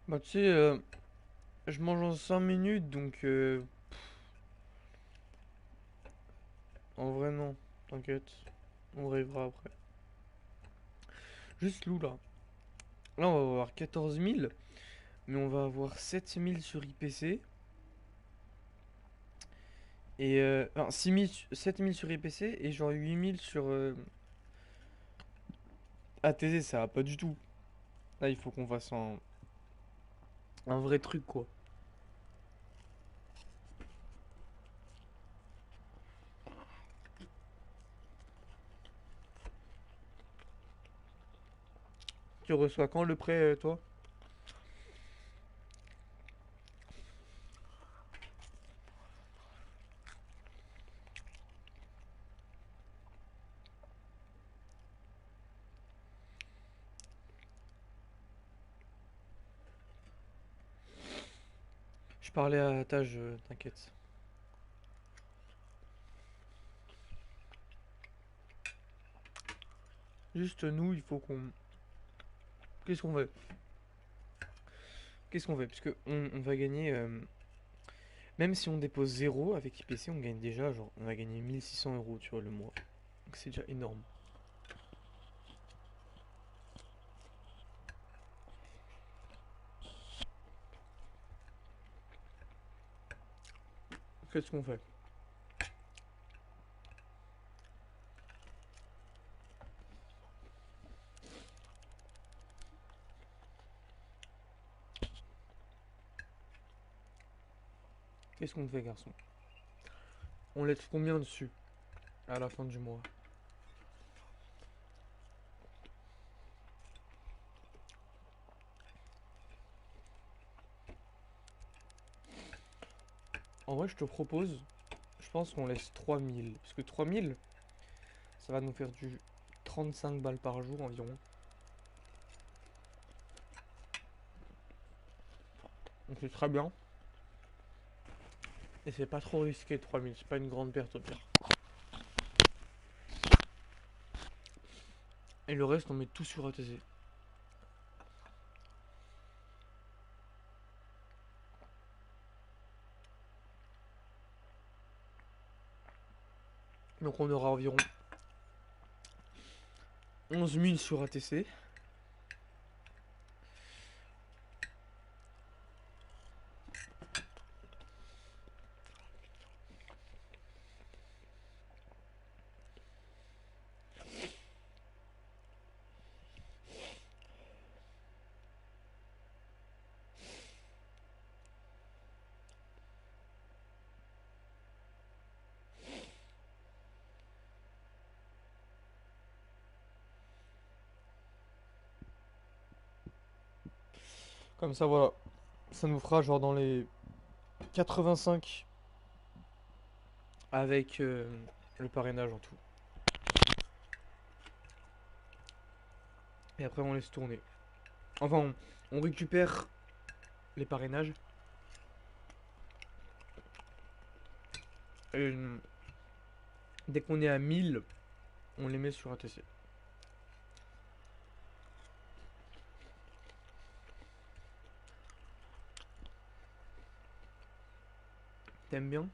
Bah, tu sais, je mange en 5 minutes, donc en vrai, non. T'inquiète. On arrivera après. Juste Lou, là. Là, on va avoir 14 000, mais on va avoir 7 000 sur IPC. Et, enfin, 6 000, 7 000 sur IPC et genre 8 000 sur ATZ, ça va pas du tout. Là, il faut qu'on fasse un vrai truc, quoi. Tu reçois quand le prêt, toi? Je parlais à Taj, t'inquiète. Juste nous, il faut qu'on... Qu'est-ce qu'on fait? Qu'est-ce qu'on fait? Parce que on va gagner... même si on dépose 0 avec IPC, on gagne déjà, genre, on va gagner 1 600 € tu vois, le mois. Donc c'est déjà énorme. Qu'est-ce qu'on fait? Qu'est-ce qu'on fait, garçon? On laisse combien dessus à la fin du mois? En vrai, je te propose, je pense qu'on laisse 3 000. Parce que 3 000, ça va nous faire du 35 balles par jour environ. Donc c'est très bien. Et c'est pas trop risqué, 3 000. C'est pas une grande perte au pire. Et le reste, on met tout sur ATC. Donc on aura environ 11 000 sur ATC. Comme ça, voilà. Ça nous fera genre dans les 85 avec le parrainage en tout. Et après, on laisse tourner. Enfin, on récupère les parrainages. Et, dès qu'on est à 1000, on les met sur ATC. T'aimes bien?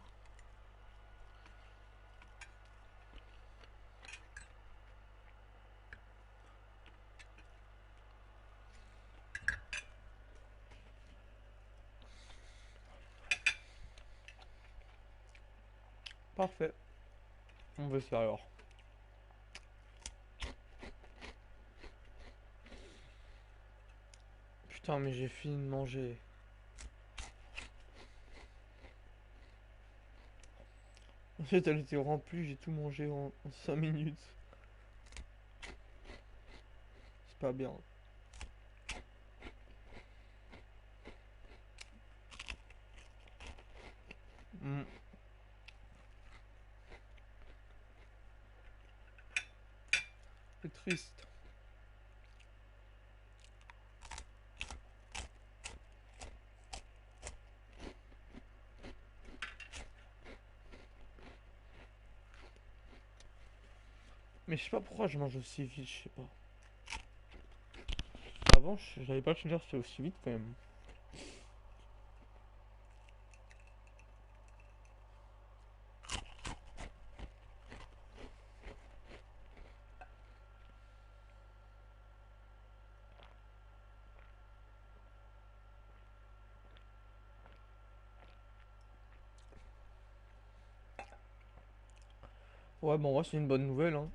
Parfait. On va ça alors. Putain, mais j'ai fini de manger. En fait, elle était remplie, j'ai tout mangé en 5 minutes. C'est pas bien. Hmm, c'est triste. Mais je sais pas pourquoi je mange aussi vite, je sais pas. Avant, j'avais pas le souvenir que c'était aussi vite quand même. Ouais, bon, ouais, c'est une bonne nouvelle, hein.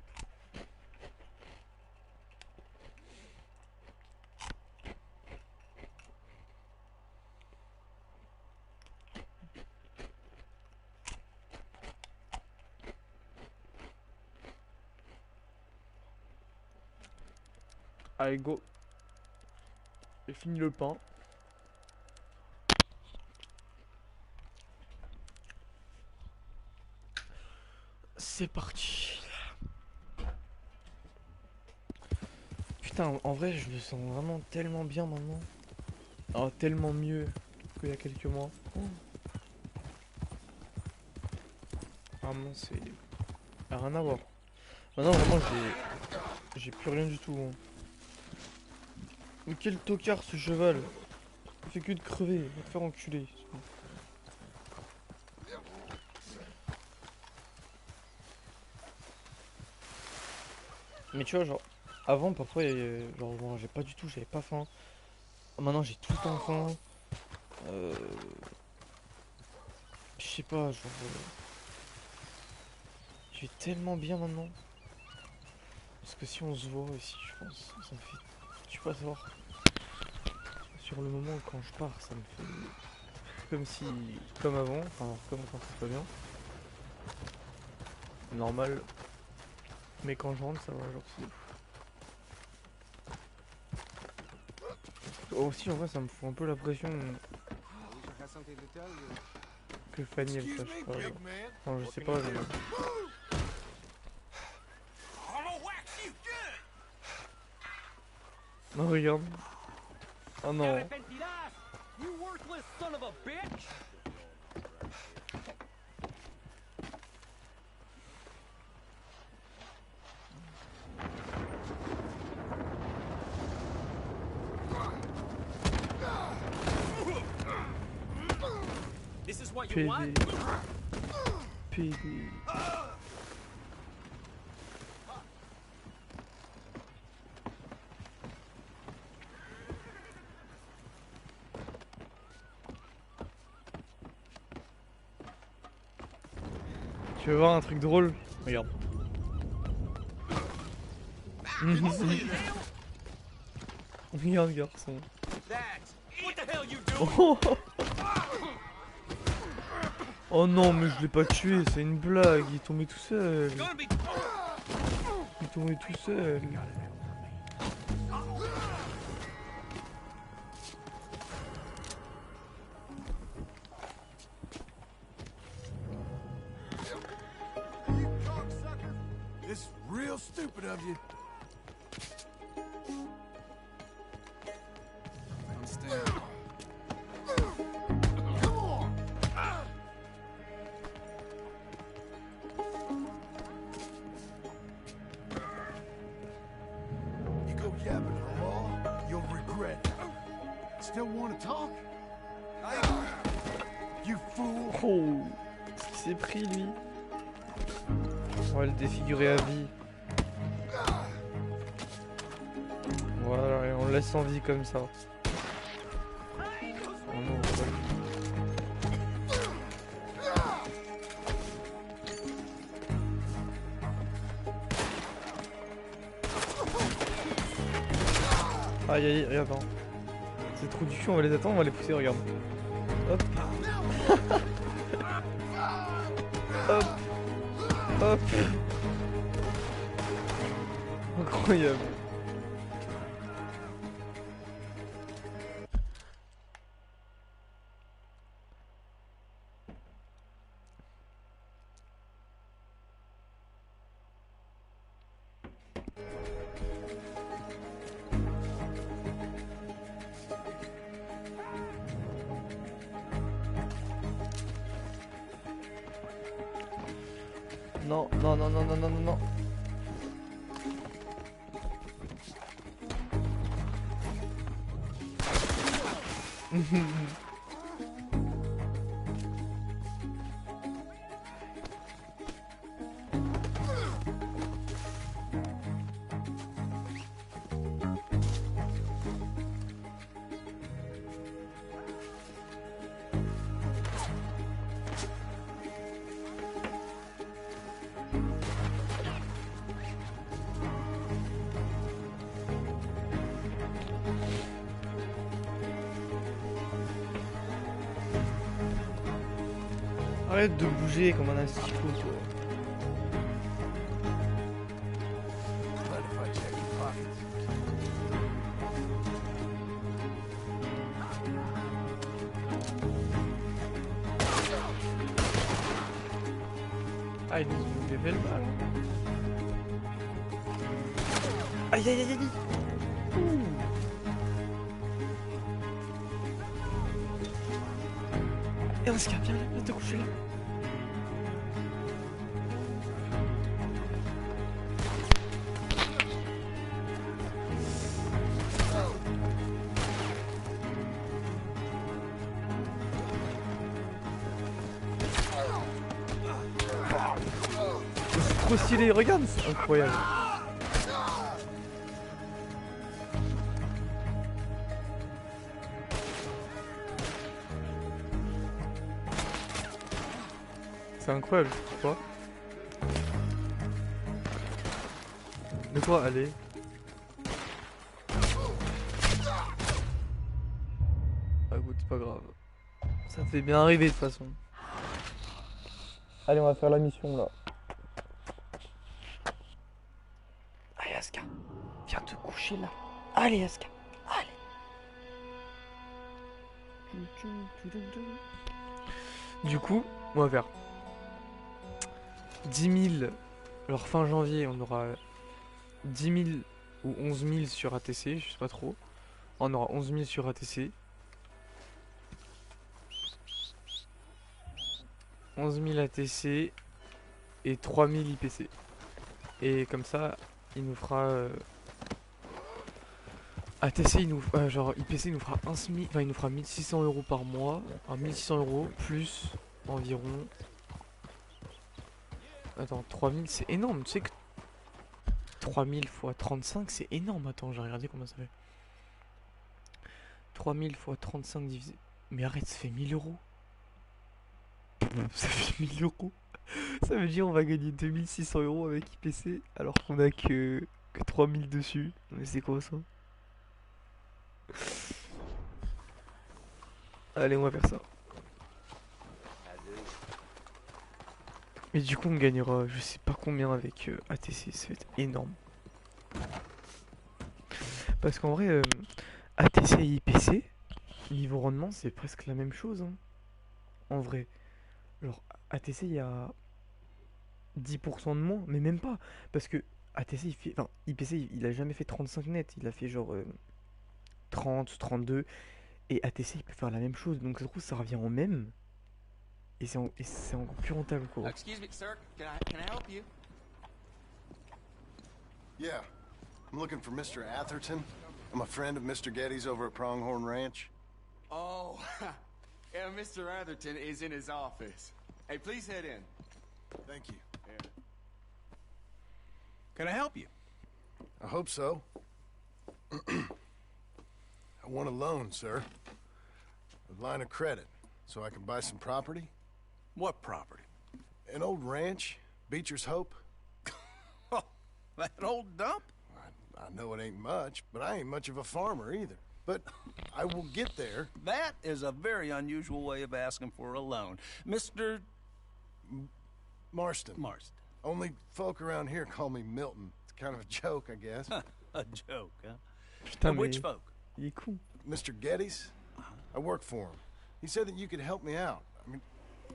Allez, go. J'ai fini le pain. C'est parti. Putain, en vrai, je me sens vraiment tellement bien maintenant. Oh, tellement mieux qu'il y a quelques mois. Oh. Vraiment, c'est... rien à voir. Maintenant, vraiment, j'ai plus rien du tout. Hein. Mais quel tocard ce cheval. Il fait que de crever, il va te faire enculer. Mais tu vois, genre, avant, parfois, genre, bon, j'ai pas du tout, j'avais pas faim. Maintenant, j'ai tout le temps faim. Je sais pas, genre, je vais tellement bien maintenant. Parce que si on se voit ici, je pense, ça me fait... Je sais pas savoir. Sur le moment, quand je pars, ça me fait... Comme si... Comme avant, enfin, comme quand ça va bien. Normal. Mais quand je rentre, ça va, genre, c'est... Aussi, en vrai, ça me fout un peu la pression que Fanny, elle sache pas. Genre. Enfin, je sais pas, Non, regarde. Oh non. PD. PD. Tu veux voir un truc drôle? Regarde. Regarde, garçon. Oh, oh non, mais je l'ai pas tué, c'est une blague. Il est tombé tout seul. Il est tombé tout seul. It's real stupid of you. Understand? Come on. You go yapping no more, you'll regret it. Still want to talk? You fool. Oh, ce qu'il s'est pris, lui. On va le défigurer à vie. Voilà, et on le laisse en vie comme ça. Oh non, aïe aïe, regarde. Hein. Ces trous du cul, on va les attendre, on va les pousser, regarde. Hop. Hop. Hop. Incroyable. Non, non, non, non, non, non, non, non. Arrête de bouger comme un asticot, toi. Mind if I check your pockets? Ah, ils nous ont levé le mal. Aïe aïe aïe aïe. Ouh. Et on se capte, viens te coucher là. C'est trop stylé, regarde, c'est incroyable. C'est incroyable, tu vois. De quoi aller? Ah écoute, c'est pas grave. Ça fait bien arriver de toute façon. Allez, on va faire la mission là. Allez Aska, viens te coucher là. Allez Aska, allez. Du coup, on va faire 10 000. Alors fin janvier, on aura 10 000 ou 11 000 sur ATC, je sais pas trop. On aura 11 000 sur ATC. 11 000 ATC et 3 000 IPC. Et comme ça, il nous fera... ATC, il nous, genre IPC, il nous fera 1 SMIC, enfin il nous fera 1600 € par mois. Enfin 1600 € plus environ... Attends, 3000 c'est énorme, tu sais que 3000 fois 35 c'est énorme. Attends, j'ai regardé combien ça fait. 3000 fois 35 divisé... Mais arrête, ça fait 1000 €. Ça fait 1000 €. Ça veut dire on va gagner 2600 € avec IPC alors qu'on a que 3000 dessus. Mais c'est quoi ça? Allez, on va faire ça. Mais du coup on gagnera je sais pas combien avec ATC, ça va être énorme. Parce qu'en vrai, ATC et IPC, niveau rendement c'est presque la même chose hein. En vrai. Genre ATC il y a 10% de moins, mais même pas. Parce que ATC il fait. Enfin, IPC il a jamais fait 35 net, il a fait genre 30, 32. Et ATC il peut faire la même chose, donc je trouve que ça revient au même. Et c'est encore plus rentable quoi. Excuse me, sir. Can I help you? Yeah. I'm looking for Mr. Atherton. I'm a friend of Mr. Getty's over at Pronghorn Ranch. Oh, yeah, Mr. Atherton is in his office. Hey, please head in. Thank you. Yeah. Can I help you? I hope so. I want a loan, sir. A line of credit, so I can buy some property. What property? An old ranch, Beecher's Hope. Oh, that old dump? I know it ain't much, but I ain't much of a farmer either. But I will get there. That is a very unusual way of asking for a loan. Mr. Marston. Marston. Only folk around here call me Milton. It's kind of a joke, I guess. A joke, huh? Putain, And mais which folk? il est con. Mr. Getty's? I work for him. He said that you could help me out. I mean,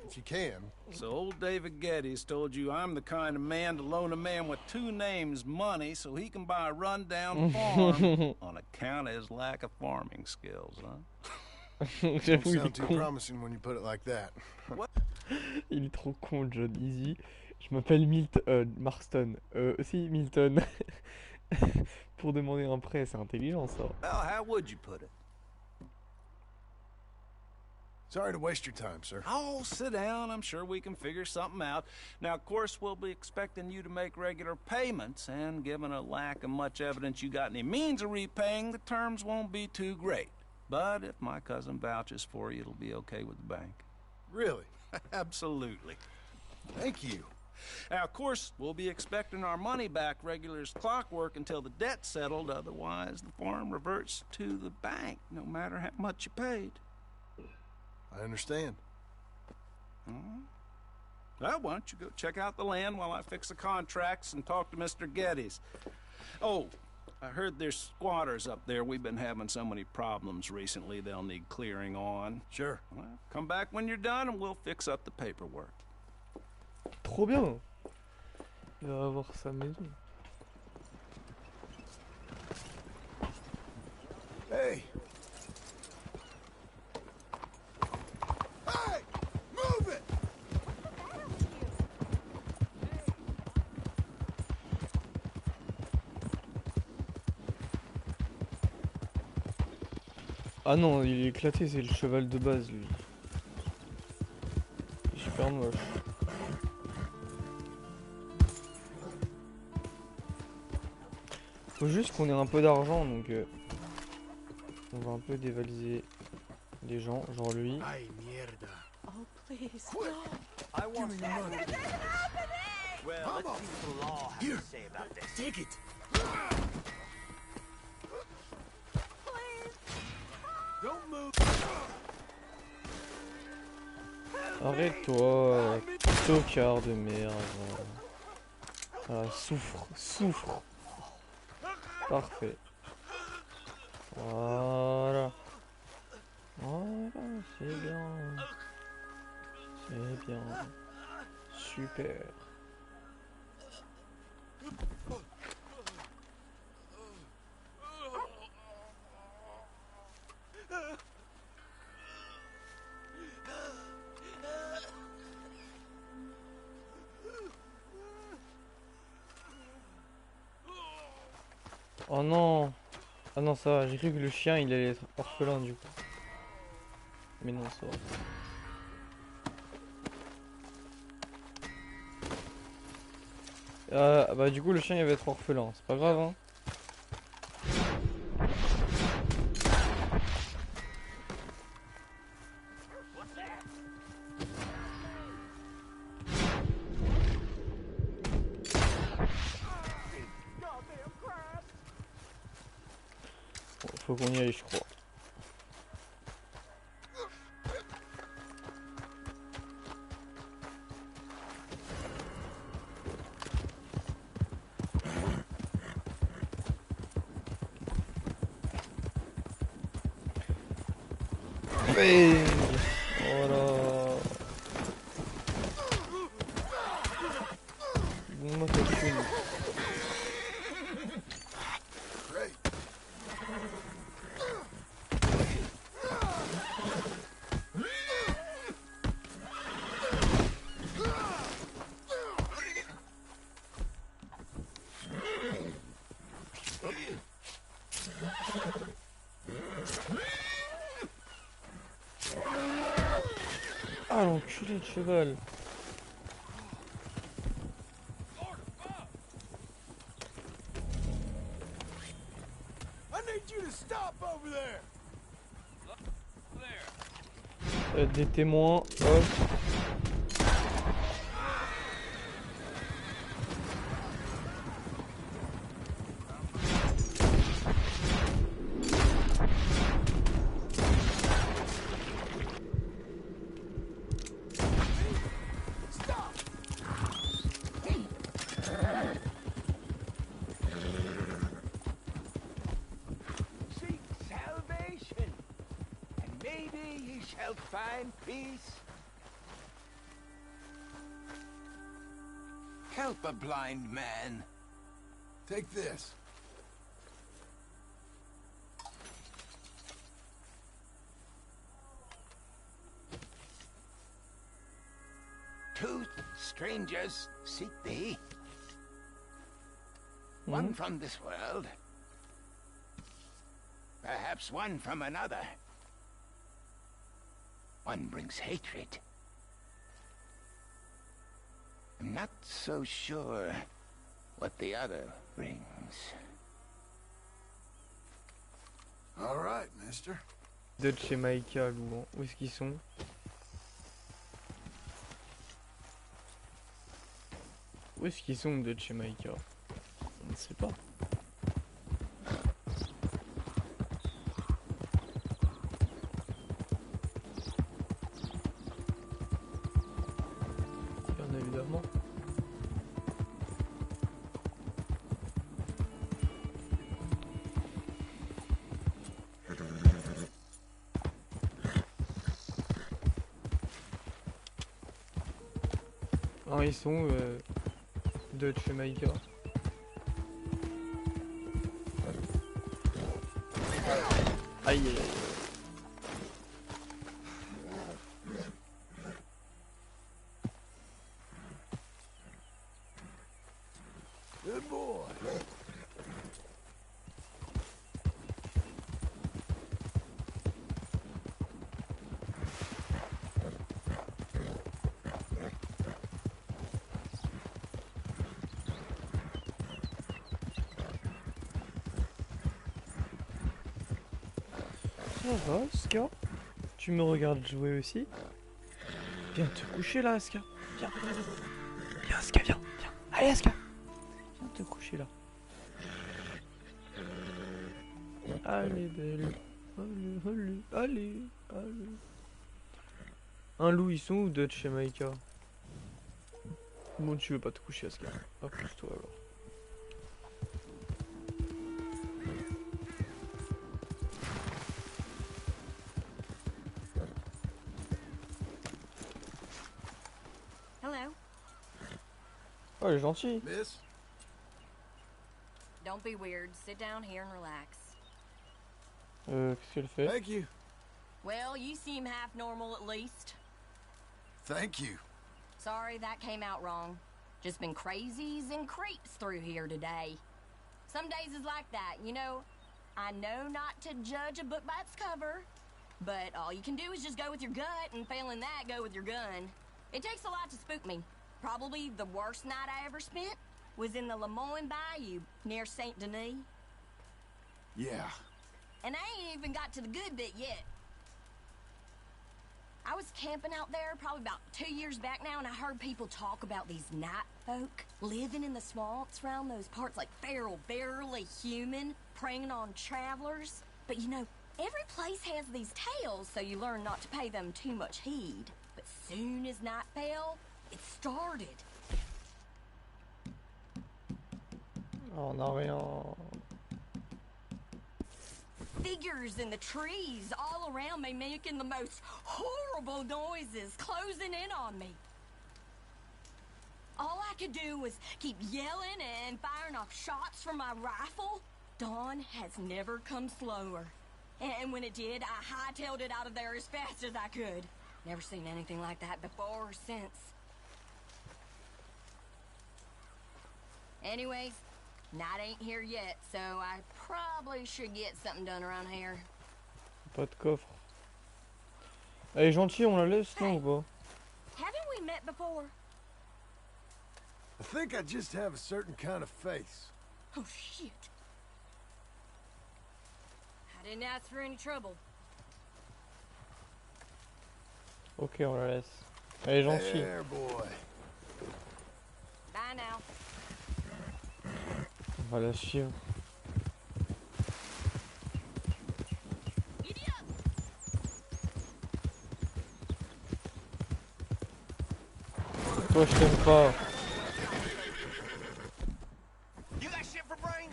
if you can. So old David Geddes told you I'm the kind of man to loan a man with two names money so he can buy a rundown farm on account of his lack of farming skills, huh? Don't J'avoue, il sound est too con. promising when you put it like that. Il est trop con, John Easy. Je m'appelle Marston. Si, Milton. Pour demander un prêt, c'est intelligent ça. Well, how would you put it? Sorry to waste your time, sir. Oh, sit down. I'm sure we can figure something out. Now, of course, we'll be expecting you to make regular payments, and given a lack of much evidence you got any means of repaying, the terms won't be too great. But if my cousin vouches for you, it'll be okay with the bank. Really? Absolutely. Thank you. Now, of course, we'll be expecting our money back regular as clockwork until the debt's settled. Otherwise, the farm reverts to the bank, no matter how much you paid. I understand. Well, why don't you go check out the land while I fix the contracts and talk to Mr. Geddes? Oh, I heard there's squatters up there. We've been having so many problems recently, they'll need clearing on. Sure. Well, come back when you're done and we'll fix up the paperwork. Trop bien. Il va avoir sa maison. Hey! Hey! Move it! Ah non, il est éclaté, c'est le cheval de base lui. Il est super moche. Faut juste qu'on ait un peu d'argent, donc on va un peu dévaliser les gens, genre lui. Ay, mierda. Oh, please, Quick! no. I want Give me your money. Well, let's Vamos. see what the law has Here. to say about this. Take it! Don't move! Arrête-toi, tocard de merde. Ah, souffre, souffre. Parfait. Voilà. Voilà, c'est bien. C'est bien. Super. Oh non. Ah non, ça va, j'ai cru que le chien il allait être orphelin du coup. Mais non, ça va. Bah du coup le chien il va être orphelin, c'est pas grave hein. Bon, faut qu'on y aille je crois. Hey, voilà. Bon, ça fume. Great. Ah l'enculé de cheval. I need you to stop over there! Des témoins, hop. Seek salvation, and maybe ye shall find peace. Help a blind man. Take this. Two strangers seek thee. One from this world. Perhaps one from another. One brings hatred. I'm not so sure what the other brings. All right, mister. Deux de chez Maïka, Louan. Où est-ce qu'ils sont? Où est-ce qu'ils sont, deux de chez Maïka? On ne sait pas. Il y en ils sont Dutch et Maïka. Aïe aïe aïe. Good boy. Ça va, Aska? Tu me regardes jouer aussi? Viens te coucher là, Aska. Viens. Viens, Aska, viens. Viens. Allez, Aska. Viens te coucher là. Allez, belle. Allez, allez, allez, allez. Un loup, ils sont où, Dutch et Maïka? Bon, tu veux pas te coucher, Aska. Pas plus toi alors. Hello. Oh, elle est gentille. Miss? Don't be weird. Sit down here and relax. Qu'est-ce qu'elle fait? Thank you. Well, you seem half normal at least. Thank you. Sorry that came out wrong. Just been crazies and creeps through here today. Some days is like that, you know. I know not to judge a book by its cover, but all you can do is just go with your gut, and failing that, go with your gun. It takes a lot to spook me. Probably the worst night I ever spent was in the Lemoyne Bayou near Saint Denis. Yeah. And I ain't even got to the good bit yet. I was camping out there probably about 2 years back now, and I heard people talk about these night folk living in the swamps around those parts, like feral, barely human, preying on travelers. But you know, every place has these tales, so you learn not to pay them too much heed. But soon as night fell, it started. Oh, on a rien. Figures in the trees all around me making the most horrible noises, closing in on me. All I could do was keep yelling and firing off shots from my rifle. Dawn has never come slower. And when it did, I hightailed it out of there as fast as I could. Never seen anything like that before or since. Anyways, night ain't here yet, so I probably should get something done around here. Pas de coffre. Elle est gentille, on la laisse, non ou pas? Haven't we met before? I think I just have a certain kind of face. Oh, shit. I didn't ask for any trouble. Ok, on la laisse. Elle est gentille. There, boy. Bye now. On va la suivre. Giddy up! Toi, je t'aime pas. You got shit for brain?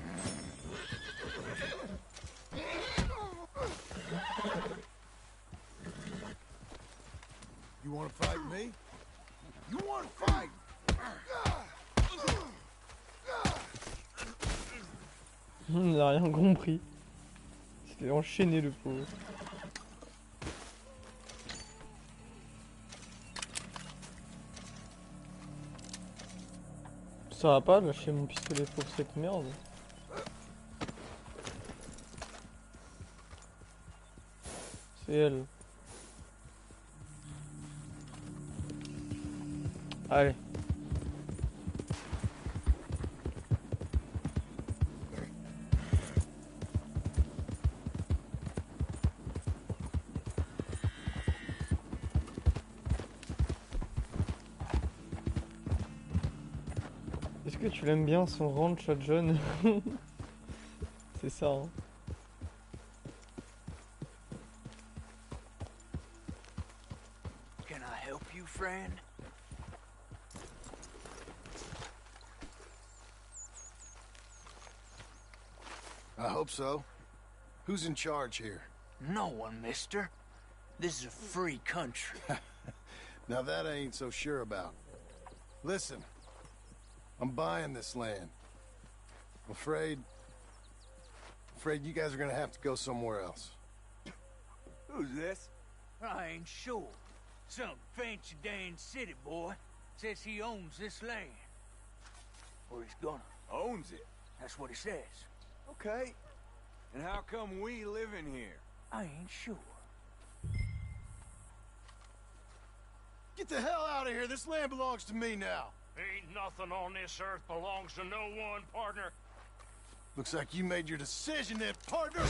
You want to fight me? You want to fight? Il n'a rien compris. Il s'est enchaîné le pauvre. Ça va pas lâcher mon pistolet pour cette merde. C'est elle. Allez. Est-ce que tu l'aimes bien son ranch à John? C'est ça, hein. Can I help you, friend? I hope so. Who's in charge here? No one, mister. This is a free country. Now that I ain't so sure about. Listen, I'm buying this land. I'm afraid you guys are gonna have to go somewhere else. Who's this? I ain't sure. Some fancy Dan city boy says he owns this land. Or he's gonna. Owns it. That's what he says. Okay. And how come we live in here? I ain't sure. Get the hell out of here. This land belongs to me now. Ain't nothing on this earth belongs to no one, partner. Looks like you made your decision then, partner.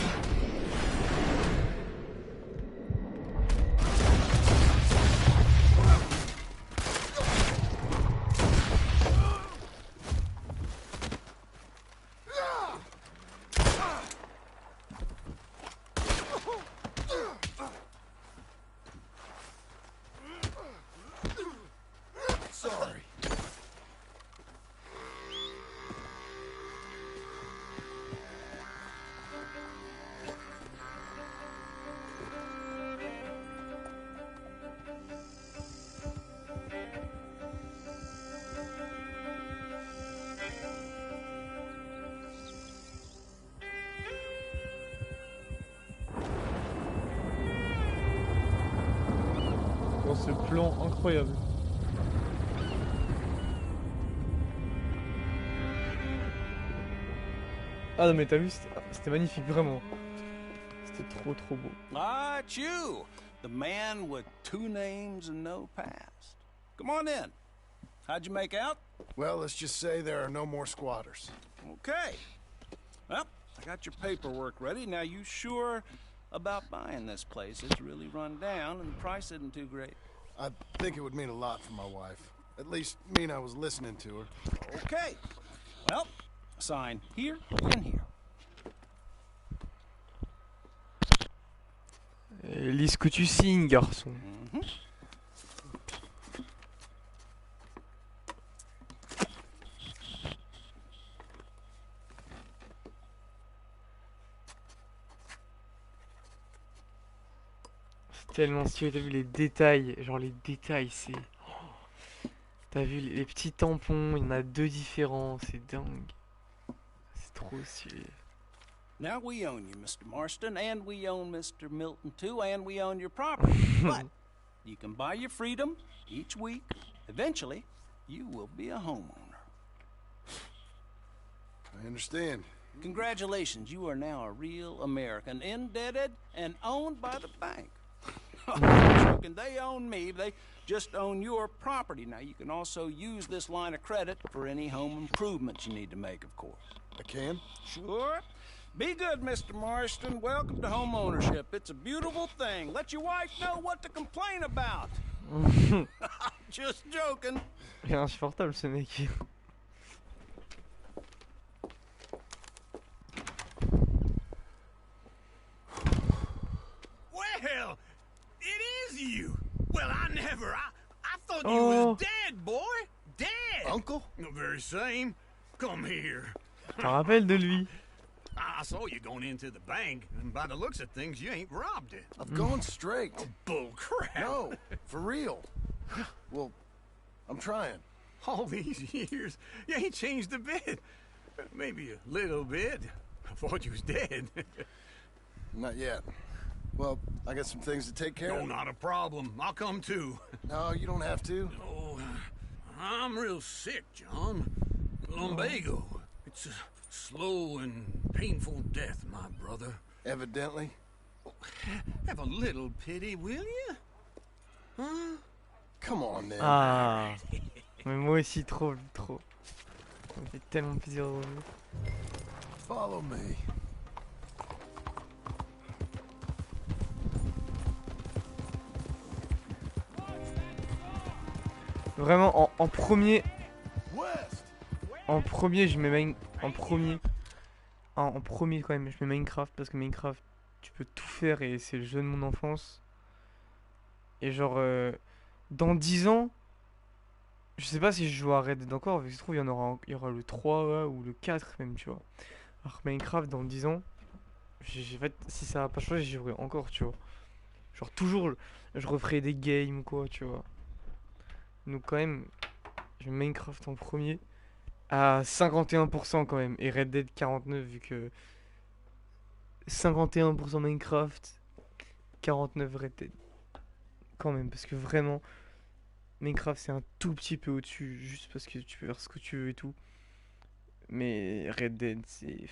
Sorry. Dans ce plan incroyable. Ah non mais t'as vu, c'était magnifique, vraiment. C'était trop beau. Ah, it's you, the man with 2 names and no past. Come on in. How'd you make out? Well, let's just say there are no more squatters. Okay. Well, I got your paperwork ready. Now, you sure about buying this place? It's really run down, and the price isn't too great. I think it would mean a lot for my wife. At least mean I was listening to her. Okay. Well, sign here and here. Lis ce que tu signes, garçon. C'est tellement stylé, t'as vu les détails, genre les détails, c'est... T'as vu les petits tampons, il y en a 2 différents, c'est dingue. C'est trop stylé. Now we own you, Mr. Marston, and we own Mr. Milton too, and we own your property. But you can buy your freedom each week. Eventually, you will be a homeowner. I understand. Congratulations, you are now a real American, indebted and owned by the bank. Joking, they own me, they just own your property. Now, you can also use this line of credit for any home improvements you need to make, of course. I can? Sure. Be good, Mr. Marston. Welcome to home ownership. It's a beautiful thing. Let your wife know what to complain about. Just joking. Il est insupportable ce mec. Well, it is you. Well, I thought you Oh. was dead, boy. Dead. Uncle? The very same. Come here. Tu te rappelles de lui? I saw you going into the bank, and by the looks of things, you ain't robbed it. I've gone straight. Bull crap. No, for real. Well, I'm trying. All these years, you ain't changed a bit. Maybe a little bit. I thought you was dead. Not yet. Well, I got some things to take care No, of. not a problem. I'll come too. No, you don't have to. Oh, I'm real sick, John. Lumbago. It's a slow and painful death, my brother. Evidently. Have a little pity, will you? Huh? Come on, then. Ah. Mais moi aussi, trop. Ça me fait tellement plaisir de revenir. Follow me. Vraiment, en premier... West. En premier, je mets En premier quand même, je mets Minecraft parce que Minecraft, tu peux tout faire et c'est le jeu de mon enfance. Et genre, dans 10 ans, je sais pas si je joue à Red Dead encore, parce que je trouve il y aura le 3 là, ou le 4 même, tu vois. Alors que Minecraft, dans 10 ans, en fait, si ça va pas changer, j'y jouerai encore, tu vois. Genre toujours, je referai des games, quoi, tu vois. Donc quand même, Je mets Minecraft en premier à 51% quand même. Et Red Dead 49 vu que 51% Minecraft, 49 Red Dead. Quand même, parce que vraiment, Minecraft c'est un tout petit peu au-dessus, juste parce que tu peux faire ce que tu veux et tout. Mais Red Dead c'est...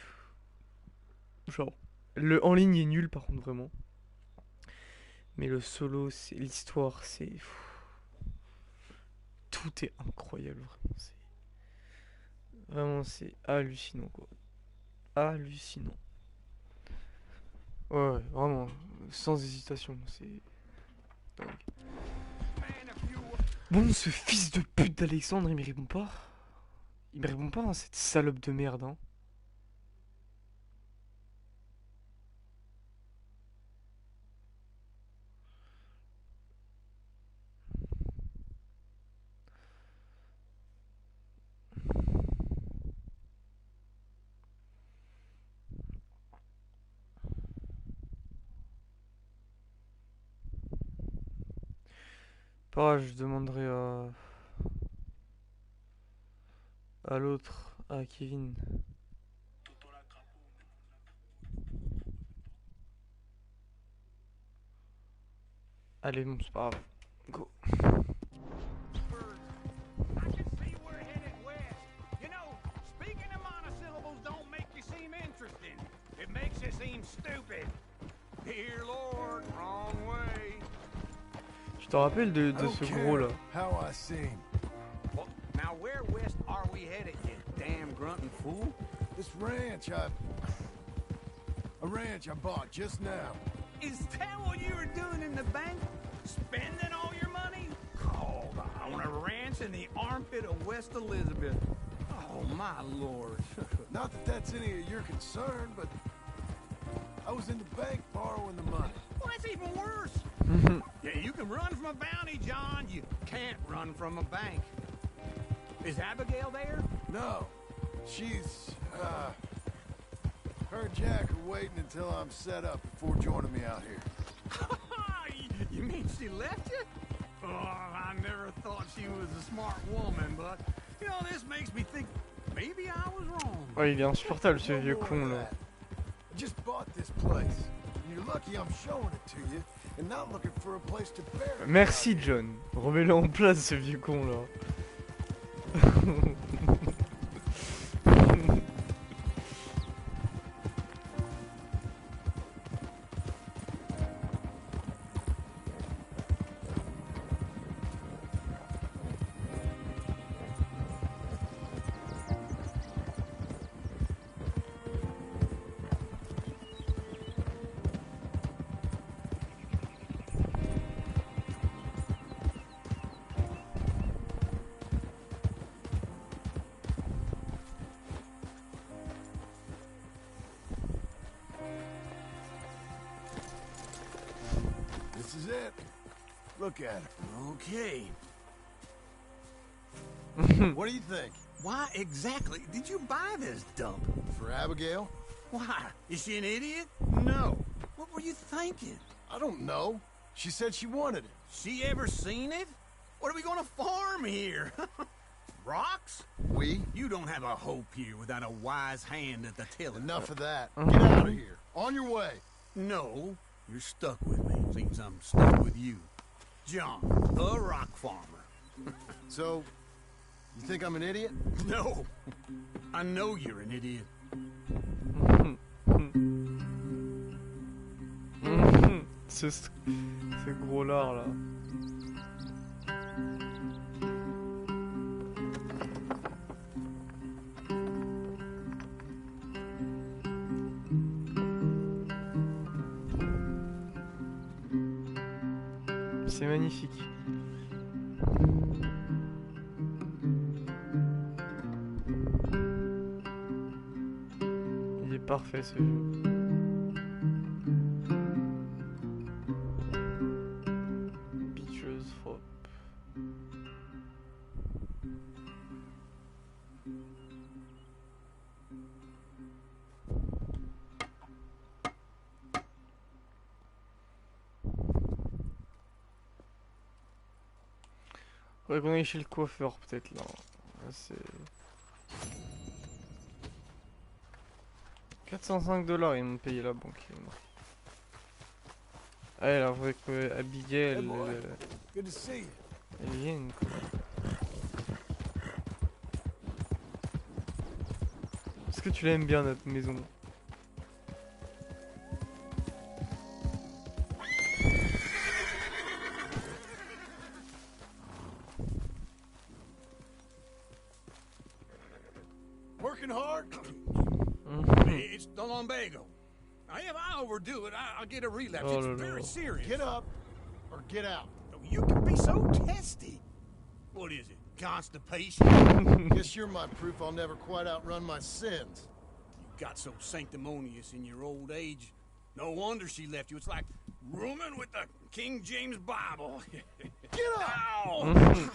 Genre, le en ligne est nul par contre vraiment. Mais le solo, c'est l'histoire, c'est... Tout est incroyable, vraiment. Vraiment, c'est hallucinant, quoi. Hallucinant. Ouais, ouais, vraiment, sans hésitation, c'est dingue. Bon, ce fils de pute d'Alexandre, il me répond pas. Il me répond pas, hein, cette salope de merde, hein. Pas, je demanderai à l'autre, à Kevin. Allez, bon, c'est pas grave. Go. Tu te rappelles de ce gros là? How I seem. Now where west are we headed, you damn grunting fool? This ranch a ranch I bought just now. Is that what you were doing in the bank? Spending all your money? Oh, on a ranch in the armpit of West Elizabeth. Oh, my lord. Not that that's any of your concern, but I was in the bank borrowing the money. Well, that's even worse. Yeah, you can run from a bounty, John. You can't run from a bank. Is Abigail there? No. She's, her and Jack are waiting until I'm set up before joining me out here. You mean she left you? Oh, I never thought she was a smart woman, but, you know, this makes me think maybe I was wrong. Oh, il est insupportable ce vieux con là. I just bought this place. And you're lucky I'm showing it to you and not looking for a place to bury it. Merci John. Remets-le en place ce vieux con là. This is it. Look at it. Okay. What do you think? Why exactly did you buy this dump? For Abigail? Why? Is she an idiot? No. What were you thinking? I don't know. She said she wanted it. She ever seen it? What are we gonna farm here? Rocks? We? You don't have a hope here without a wise hand at the tiller. Enough of that. Get out of here. On your way. No, you're stuck with me. Seems I'm stuck with you. John, the rock farmer. So, you think I'm an idiot? No, I know you're an idiot. Ce gros lard là. C'est magnifique. Il est parfait ce jeu. Beaches Hop. Faudrait qu'on aille chez le coiffeur peut-être là. Là, c'est 405 $, ils m'ont payé la banque. Allez, là, faudrait que Abigail Hey boy, good to see you. elle vienne quoi. Est-ce que tu l'aimes bien notre maison? Working hard? It's the lumbago. If I overdo it, I'll get a relapse. Oh, It's no, very no. serious. Get up or get out. You can be so testy. What is it? Constipation? Guess you're my proof I'll never quite outrun my sins. You got so sanctimonious in your old age. No wonder she left you. It's like rooming with the King James Bible. Get up! Ow!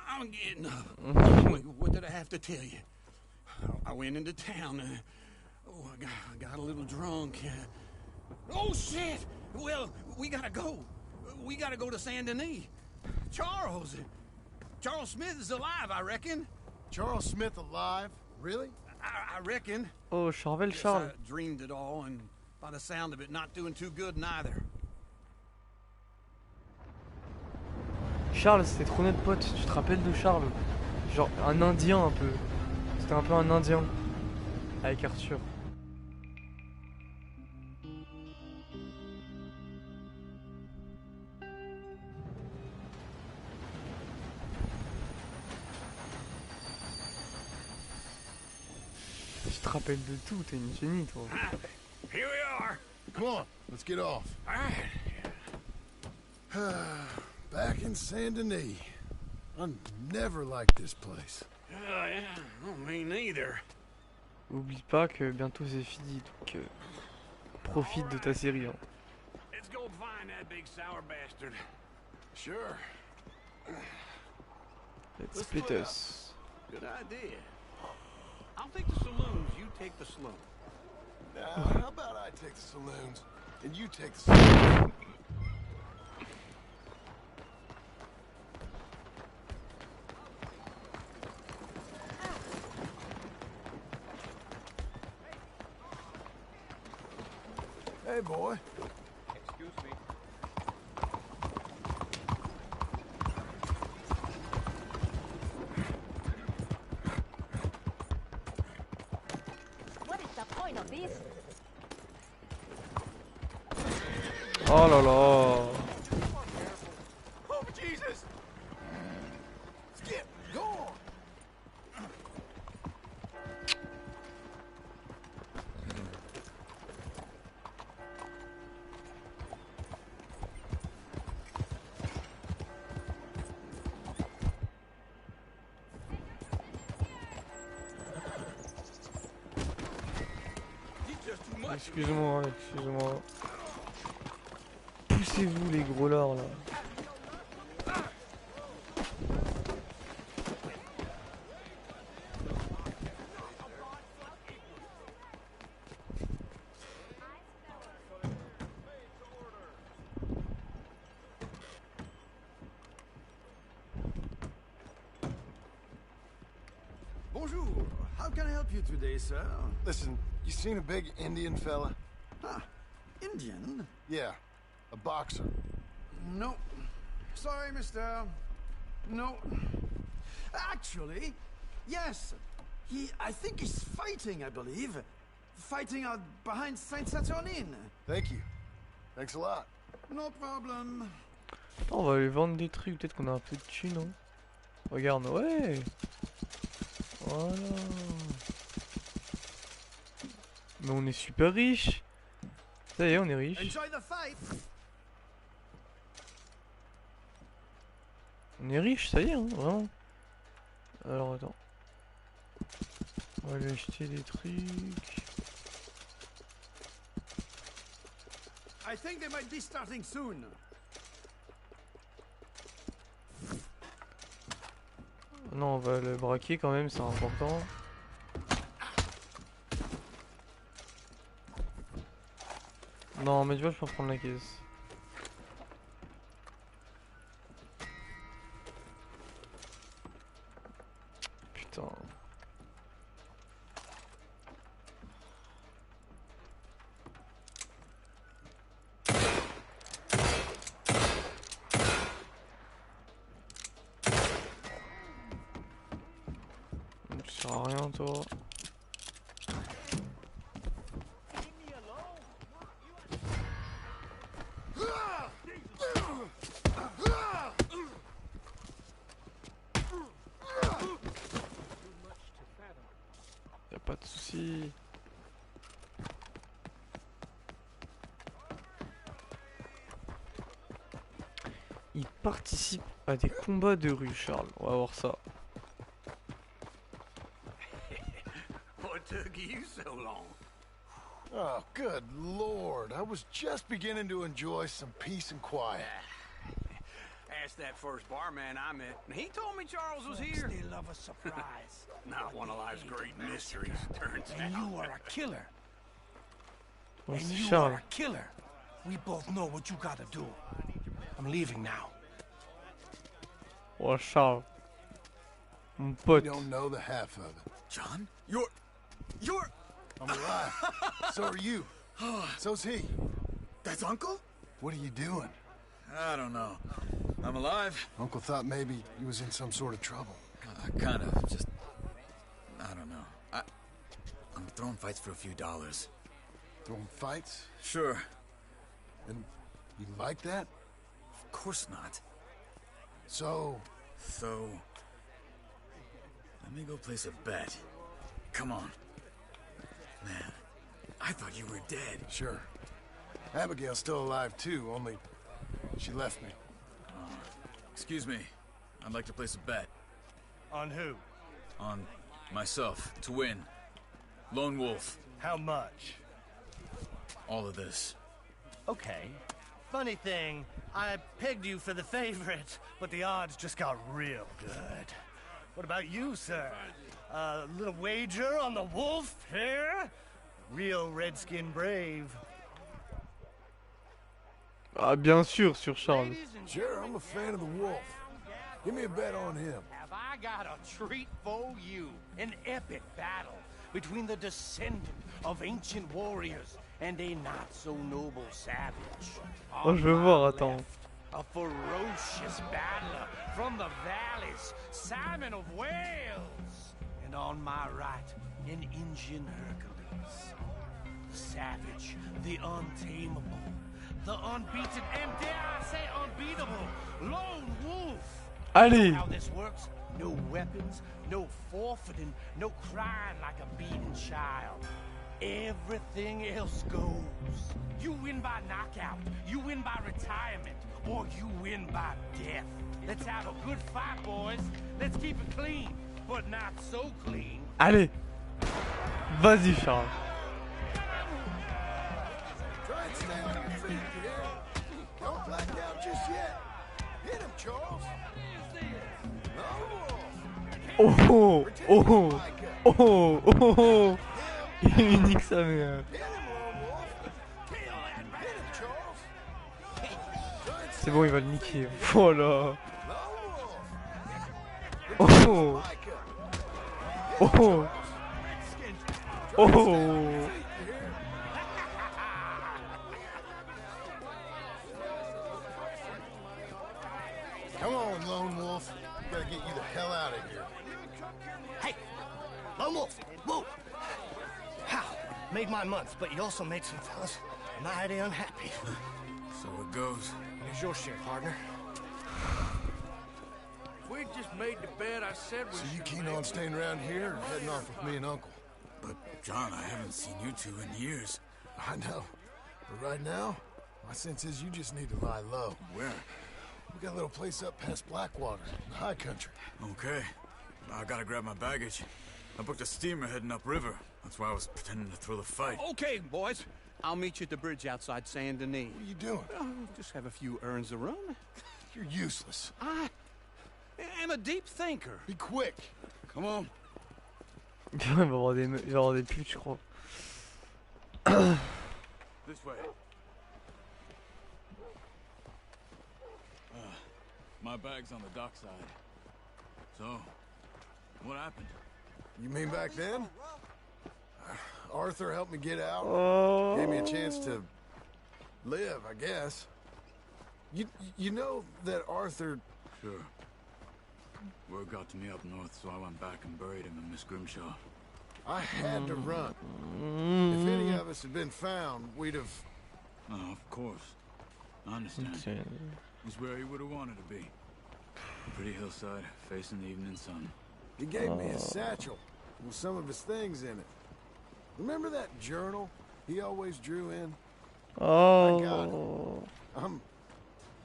I'm getting up. What did I have to tell you? I went into town. I got a little drunk. Oh, shit! Well, we gotta go. We gotta go to Saint Denis. Charles Smith is alive, I reckon. Charles Smith alive? Really? I reckon. Oh, Charvel Yes, Charles. I dreamed it all, and by the sound of it, not doing too good neither. Charles, c'était trop notre pote. Tu te rappelles de Charles? Genre un Indien un peu. C'était un peu un Indien avec Arthur. Tu te rappelles de tout, t'es une génie toi. Here we are. Come on, let's get off. All right. Back in Saint Denis. I never liked this place. Yeah, oh, me neither. Oublie pas que bientôt c'est fini, donc profite de ta série. Hein. Let's go find that big sour bastard. Sure. Let's split us. Good idea. I'll take the saloons, you take the slow. Now, how about I take the saloons and you take the saloons? Hey, boy. Excuse me. What is the point of this? Oh là là. Oh, Jesus! Skip, go on! Excuse-moi, excuse-moi. Poussez-vous les gros lords là. Bonjour. How can I help you today, sir? Listen, you seen a big Indian fella? Ah, Indian? Yeah, a boxer. No. Sorry, mister. No. Actually, yes. I think he's fighting, I believe. Fighting out behind Saint-Saturnin. Thank you. Thanks a lot. No problem. On va aller vendre des trucs, peut-être qu'on a un peu de thunes, hein. Regarde, ouais. Voilà. Mais on est super riche. Ça y est, on est riche. Enjoy the fight. On est riche, ça y est, hein, vraiment. Alors attends. On va aller acheter des trucs. I think they might be starting soon. Non, on va le braquer quand même, c'est important. Non, mais tu vois, je peux prendre la caisse. putain. Tu sers à rien toi. Y'a pas de soucis. Il participe à des combats de rue, Charles. On va voir ça. What took you so long? Oh, good lord. I was just beginning to enjoy some peace and quiet. Asked that first barman I met, and he told me Charles was here. They love a surprise. Not one of life's great mysteries, turns And out. you are a killer. Oh, And c'est you are Charles. a killer. We both know what you gotta do. I'm leaving now. Oh, Charles. Mon You pote. don't know the half of it. John, you're... I'm alive. So are you. So's he. That's Uncle? What are you doing? I don't know. I'm alive. Uncle thought maybe you was in some sort of trouble. Kind of, just... I don't know. I'm throwing fights for a few dollars. Throwing fights? Sure. And you like that? Of course not. So, So... Let me go place a bet. Come on. Man, I thought you were dead. sure. Abigail's still alive too, only she left me. Excuse me. I'd like to place a bet. On who? On myself, to win. Lone Wolf. How much? All of this. Okay. Funny thing, I pegged you for the favorite, but the odds just got real good. What about you, sir? A little wager on the wolf here? Real redskin brave. Ah, bien sûr, sur Charles. Sure, I'm a fan of the wolf. Give me a bet on him. Have I got a treat for you? An epic battle between the descendant of ancient warriors and a not-so-noble savage. Oh, je veux voir, attends. A ferocious battler from the valleys, Simon of Wales. And on my right, an Indian Hercules. The savage, the untamable, the unbeaten, and dare I say unbeatable, Lone Wolf. Allez! How this works? No weapons, no forfeiting, no crying like a beaten child. Everything else goes. You win by knockout, you win by retirement, or you win by death. Let's have a good fight, boys. Let's keep it clean, but not so clean. Allez! Vas-y, Charles. Try and stay on your feet, kid. Don't black out just yet. Hit him, Charles. Oh oh oh oh oh oh. Il nique sa mère. Hit him, Lone Wolf. Hit him, Charles. C'est bon, il va le niquer. Oh là. Lone Wolf. Oh oh oh oh. Come on, Lone Wolf. We gotta get you the hell out of here. Hey, Lone Wolf, move. How? Made my month, but you also made some fellas mighty unhappy. So it goes. Here's your share, partner. We just made the bet I said we So you should keen make. on staying around here or heading off with me and Uncle? But, John, I haven't seen you two in years. I know. But right now, my sense is you just need to lie low. Where? We got a little place up past Blackwater, in the high country. Okay. I gotta grab my baggage. I booked a steamer heading upriver. That's why I was pretending to throw the fight. Okay, boys. I'll meet you at the bridge outside Saint Denis. What are you doing? Oh, just have a few errands to run. You're useless. I am a deep thinker. Be quick. Come on. Il va avoir des, il va avoir des putes, je crois. This way. My bag's on the dockside. So, What happened? You mean back then? Arthur helped me get out. Oh. Gave me a chance to live, I guess. You know that Arthur... Sure. Word got to me up north, so I went back and buried him in Miss Grimshaw. I had to run. If any of us had been found, we'd have... Oh, of course. I understand. He's where he would have wanted to be. Pretty hillside, facing the evening sun. He gave me a satchel with some of his things in it. Remember that journal he always drew in? Oh. I got it. I'm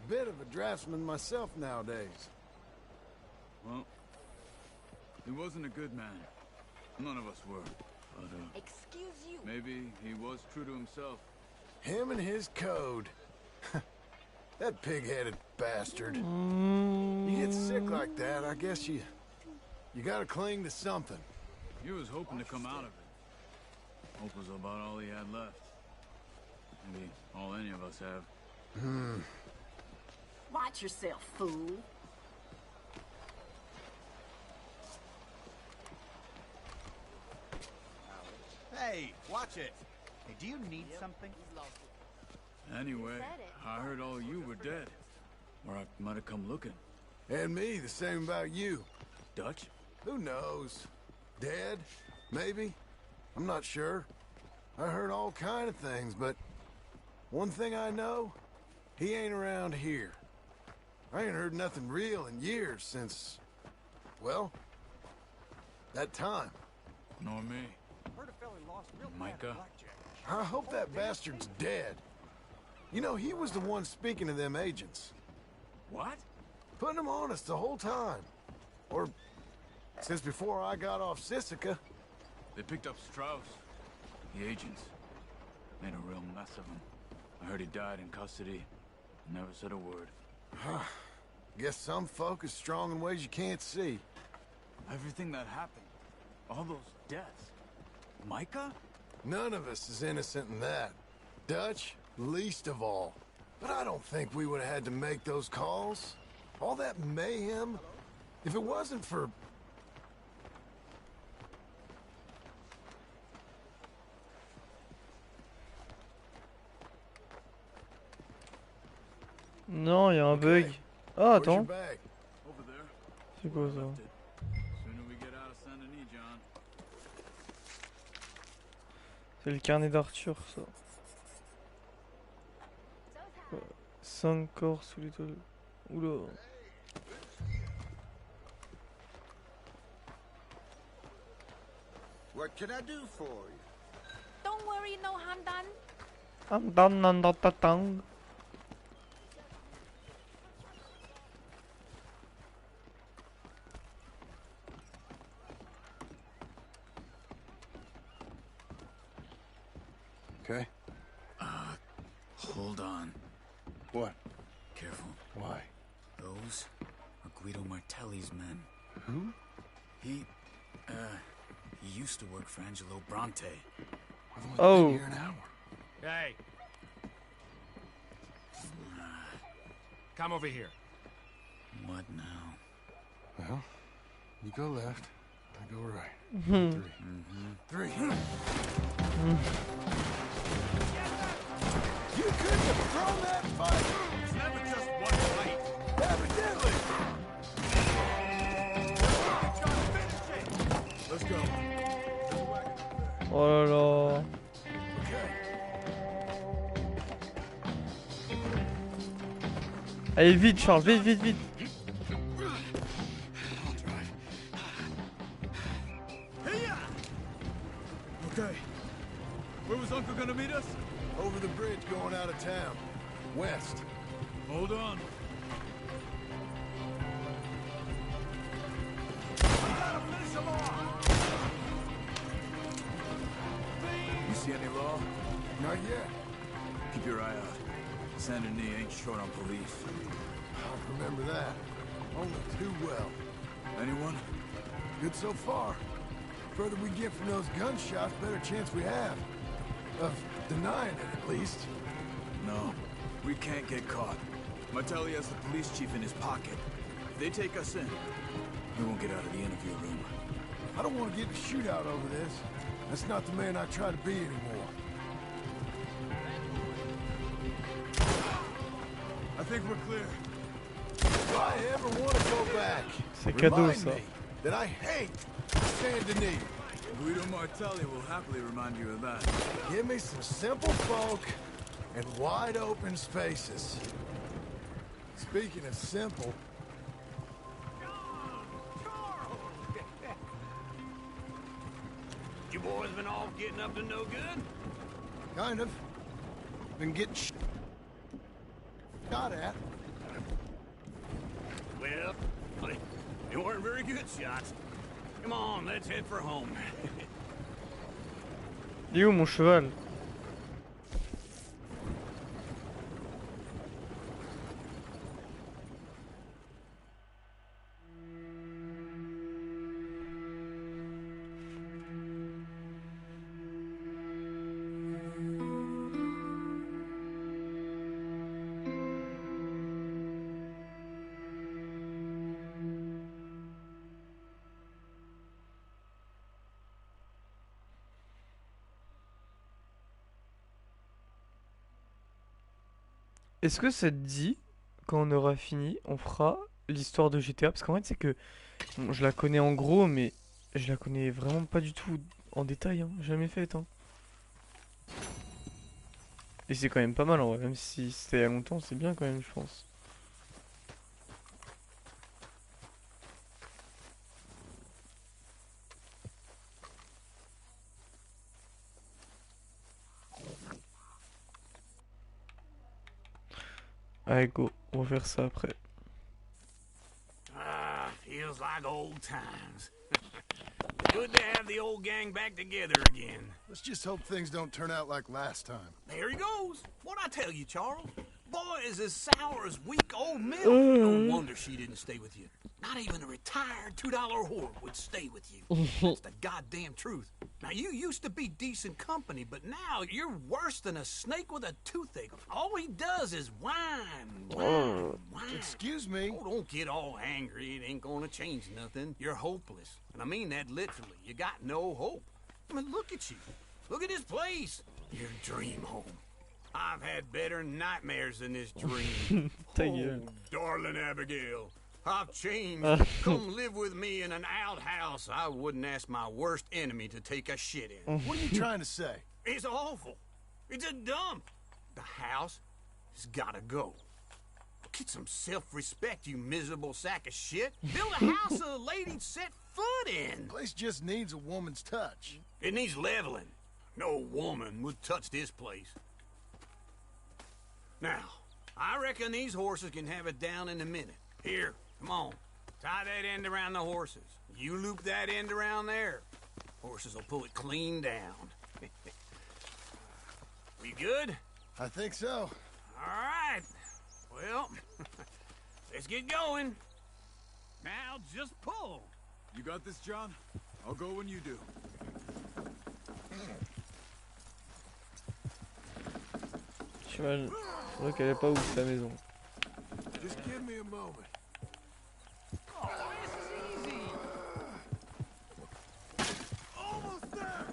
a bit of a draftsman myself nowadays. Well, he wasn't a good man. None of us were. But, Excuse you. maybe he was true to himself. Him and his code. That pig-headed bastard. You get sick like that, I guess you gotta cling to something. He was hoping to come out of it. Hope was about all he had left. Maybe all any of us have. Watch yourself, fool. Hey, watch it. Hey, do you need something? Anyway, I heard all you were dead. Or I might have come looking. And me, the same about you. Dutch? Who knows? Dead? Maybe? I'm not sure. I heard all kind of things, but one thing I know, he ain't around here. I ain't heard nothing real in years since, well, that time. Nor me. Heard a fella lost real bad Micah? at blackjack. I hope that bastard's dead. You know, he was the one speaking to them agents. What? Putting them on us the whole time. Or since before I got off SAZhY2. They picked up Strauss. The agents. Made a real mess of him. I heard he died in custody. Never said a word. Guess some folk is strong in ways you can't see. Everything that happened. All those deaths. Micah? None of us is innocent in that. Dutch, least of all. But I don't think we would have had to make those calls. All that mayhem. If it wasn't for... Non, il y a un bug. Ah, Where's your attends. bag? Over there. C'est quoi ça? Left it. Sooner we get out of Saint-Denis, John. C'est le carnet d'Arthur, ça. 5 corps sous les toiles. Oula. What can I do for you? Don't worry, no harm done. I'm done under the tongue. Okay. Hold on. What? Careful. Why? Those are Guido Martelli's men. Who? He used to work for Angelo Bronte. I've only Oh. been here an hour. Hey. Come over here. What now? Well, you go left, I go right. Three. You couldn't have thrown that fight! It's never just one fight. Evidently! Let's go. Oh là là. Allez, vite, Charles, vite, vite, vite. Okay. Where was Uncle gonna meet us? Over the bridge going out of town. West. Hold on. You see any law? Not yet. Keep your eye out. Saint-Denis ain't short on police. I remember that. Only too well. Anyone? Good so far. Further we get from those gunshots, better chance we have. Of denying it, at least. No. We can't get caught. Martelli has the police chief in his pocket. they take us in, we won't get out of the interview room. I don't want to get in a shootout over this. That's not the man I try to be anymore. I think we're clear. If I ever want to go back, C'est cadeau remind ça. me that I hate Saint Denis. Guido Martelli will happily remind you of that. Give me some simple folk and wide open spaces. Speaking of simple, You boys been all getting up to no good? kind of. Been getting shot at. Well, they weren't very good shots. Come on, let's head for home. Il est où mon cheval? Est-ce que ça te dit, quand on aura fini, on fera l'histoire de GTA? Parce qu'en fait, c'est que bon, je la connais en gros, mais je la connais vraiment pas du tout en détail. Hein. Jamais faite. Hein. Et c'est quand même pas mal en vrai, même si c'était il y a longtemps, c'est bien quand même, je pense. Allez, go, on va faire ça après. Ah, feels like old times. Good to have the old gang back together again. Let's just hope things don't turn out like last time. There he goes. What'd I tell you, Charles? Boy is as sour as week-old milk. No wonder she didn't stay with you. Not even a retired $2 whore would stay with you. That's the goddamn truth. Now, you used to be decent company, but now you're worse than a snake with a toothache. All he does is whine. Excuse me. Oh, don't get all angry. It ain't gonna change nothing. You're hopeless. And I mean that literally. You got no hope. I mean, look at you. Look at this place. Your dream home. I've had better nightmares than this dream. Ta gueule. Darling Abigail, I've changed. Come live with me in an outhouse I wouldn't ask my worst enemy to take a shit in. What are you trying to say? It's awful. It's a dump. The house has gotta go. Get some self-respect, you miserable sack of shit. Build a house a lady'd set foot in. Place just needs a woman's touch. It needs leveling. No woman would touch this place. Now, I reckon these horses can have it down in a minute. Here, come on. Tie that end around the horses. You loop that end around there. Horses will pull it clean down. We good? I think so. All right. Well, let's get going. Now, just pull. You got this, John? I'll go when you do. Cheval, c'est vrai qu'elle est pas ouf sa maison. Just give me a moment. Oh, this is easy. Almost there.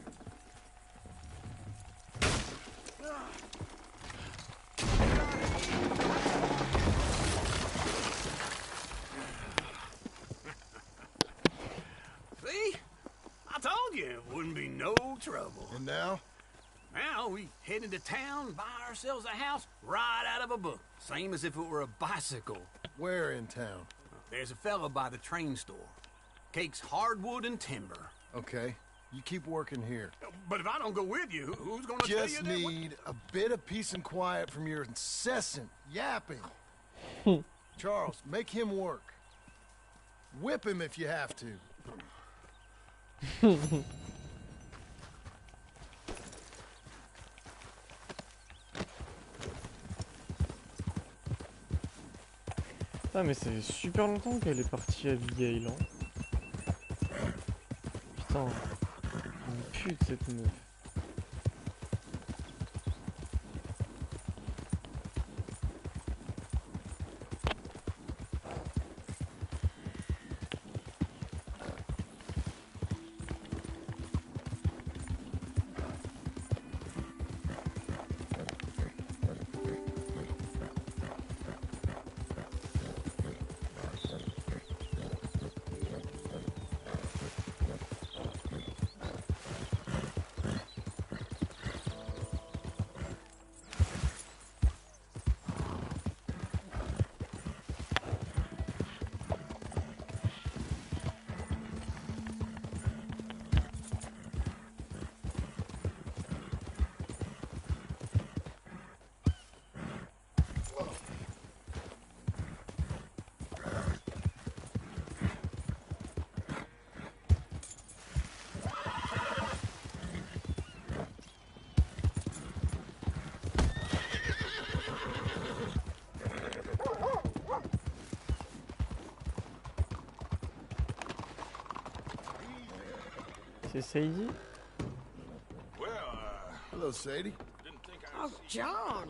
See? I told you it wouldn't be no trouble. And now? Now we head into town, buy ourselves a house right out of a book. Same as if it were a bicycle. Where in town? There's a fella by the train store. Cakes hardwood and timber. Okay, you keep working here. But if I don't go with you, who's gonna tell you Just that? need a bit of peace and quiet from your incessant yapping. Charles, make him work. Whip him if you have to. Ah mais ça fait super longtemps qu'elle est partie à Abigail. Hein. Putain, une pute cette meuf. C'est SAZhY? Well, hello, Sadie. Oh, John.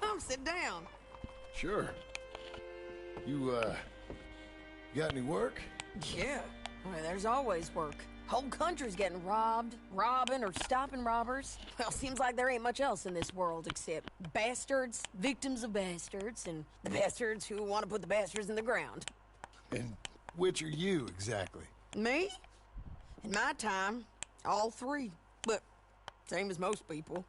Come sit down. Sure. You, got any work? Yeah. Well, there's always work. Whole country's getting robbed, robbing, or stopping robbers. Well, seems like there ain't much else in this world except bastards, victims of bastards, and the bastards who want to put the bastards in the ground. And which are you, exactly? Me? In my time, all three. But same as most people.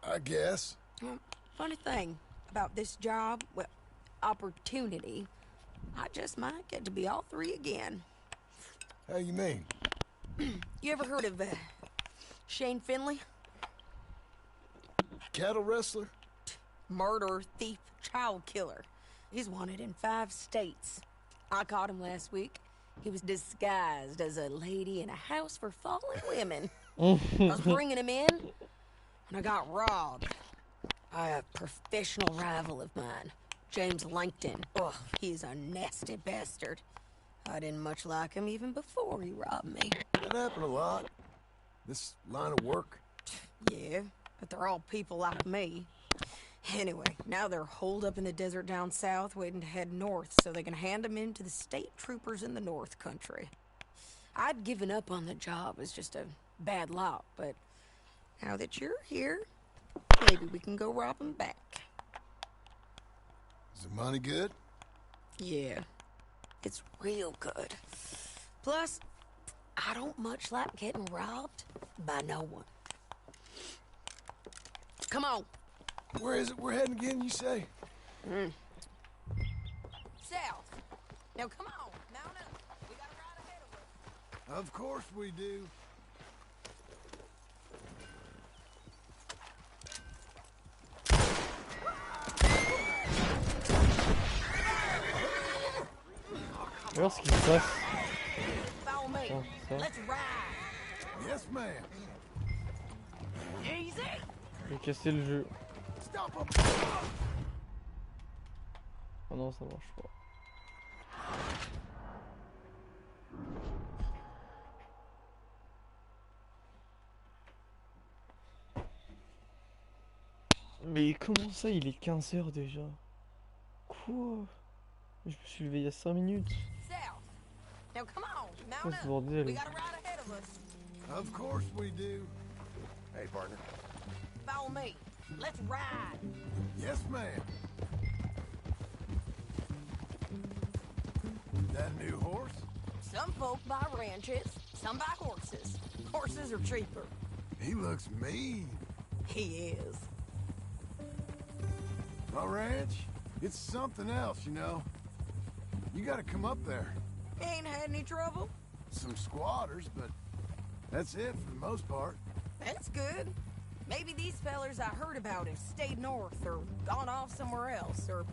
I guess. Well, funny thing about this job, well, opportunity, I just might get to be all three again. How you mean? You ever heard of Shane Finley? Cattle wrestler? Murderer, thief, child killer. He's wanted in 5 states. I caught him last week. He was disguised as a lady in a house for fallen women. I was bringing him in, and I got robbed by a professional rival of mine, James Langton. Oh, he's a nasty bastard. I didn't much like him even before he robbed me. That happened a lot. This line of work. Yeah, but they're all people like me. Anyway, now they're holed up in the desert down south, waiting to head north so they can hand them in to the state troopers in the north country. I'd given up on the job as just a bad lot, but now that you're here, maybe we can go rob them back. Is the money good? Yeah, it's real good. Plus, I don't much like getting robbed by no one. Come on. Where is it we're heading again, you say? South. Now come on, mount up. We got a ride ahead of us. Of course we do. Alors ce qui se passe. Follow me. Ah, ça. Let's ride. Yes, ma'am. Easy. J'ai cassé le jeu. Stop him. Oh non, ça marche pas. Mais comment ça, il est 15h déjà? Quoi? Je me suis levé il y a 5 minutes. South. Now come on, Quoi mount ce up. bordel? We got a ride ahead of us. Of course we do. Hey, partner. Follow me. Let's ride. Yes, ma'am. That new horse? Some folk buy ranches, some buy horses. Horses are cheaper. He looks mean. He is. My ranch, it's something else, you know. You gotta come up there. Ain't had any trouble? Some squatters, but that's it for the most part. That's good. Maybe these fellers I heard about have stayed north or gone off somewhere else or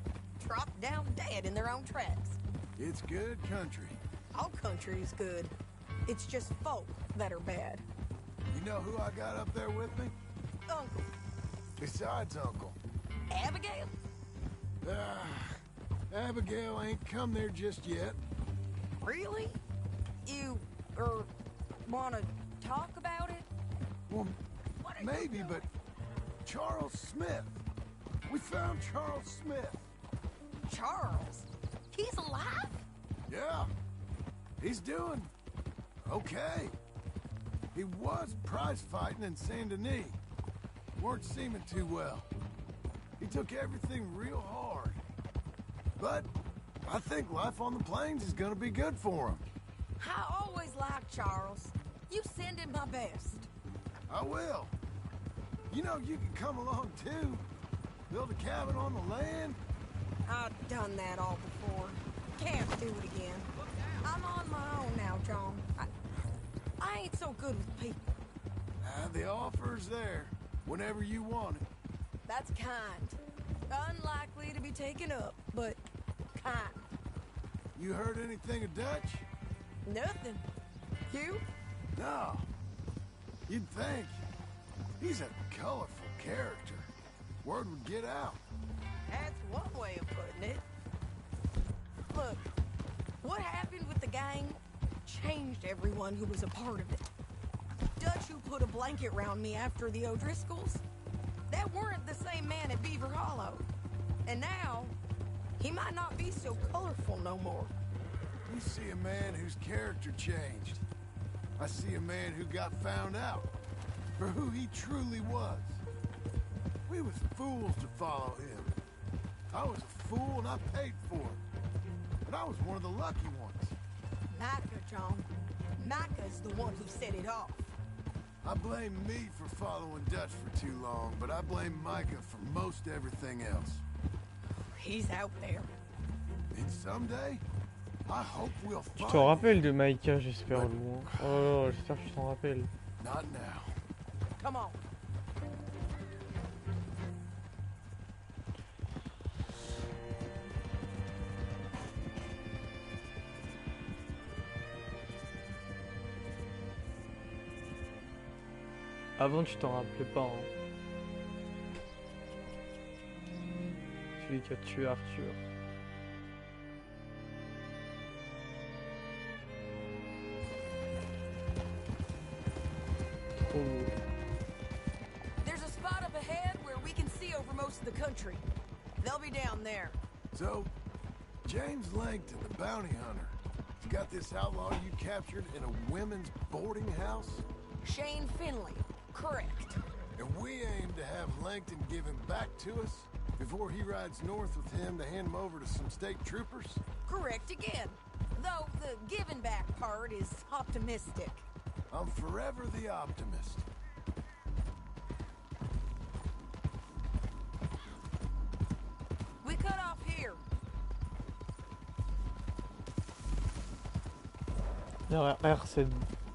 dropped down dead in their own tracks. It's good country. All country is good. It's just folk that are bad. You know who I got up there with me? Uncle. Besides Uncle. Abigail? Abigail ain't come there just yet. Really? You, wanna talk about it? Well, What are maybe, you doing? but Charles Smith. We found Charles Smith. Charles? He's alive? Yeah. He's doing okay. He was prize fighting in Saint Denis. Weren't seeming too well. He took everything real hard. But I think life on the plains is gonna be good for him. I always liked Charles. You send him my best. I will. You know, you can come along too. Build a cabin on the land. I've done that all before. Can't do it again. I'm on my own now, John. I ain't so good with people. The offer's there whenever you want it. That's kind. Unlikely to be taken up, but kind. You heard anything of Dutch? Nothing. You? No. You'd think. He's a colorful character. Word would get out. That's one way of putting it. Look, what happened with the gang changed everyone who was a part of it. SAZhY2 put a blanket round me after the O'Driscolls. That weren't the same man at Beaver Hollow. And now, he might not be so colorful no more. You see a man whose character changed. I see a man who got found out for who he truly was. We was fools to follow him. I was a fool and I paid for it. But I was one of the lucky ones. Micah, John. Micah's the one who set it off. I blame me for following Dutch for too long, but I blame Micah for most everything else. He's out there. And someday, I hope we'll Tu find t'en rappelles him. de Maïka, j'espère, Lou. Hein. Oh, j'espère que tu t'en rappelles. Not now. Come on. Avant, tu t'en rappelais pas. Hein. Celui qui a tué Arthur. Trop beau. There's a spot up ahead where we can see over most of the country. They'll be down there. So, James Langton, the bounty hunter, has got this outlaw you captured in a women's boarding house? Shane Finley. Correct. And we aim to have Langton give him back to us before he rides north with him to hand him over to some state troopers? Correct again. Though the giving back part is optimistic. I'm forever the optimist. We cut off here. RC.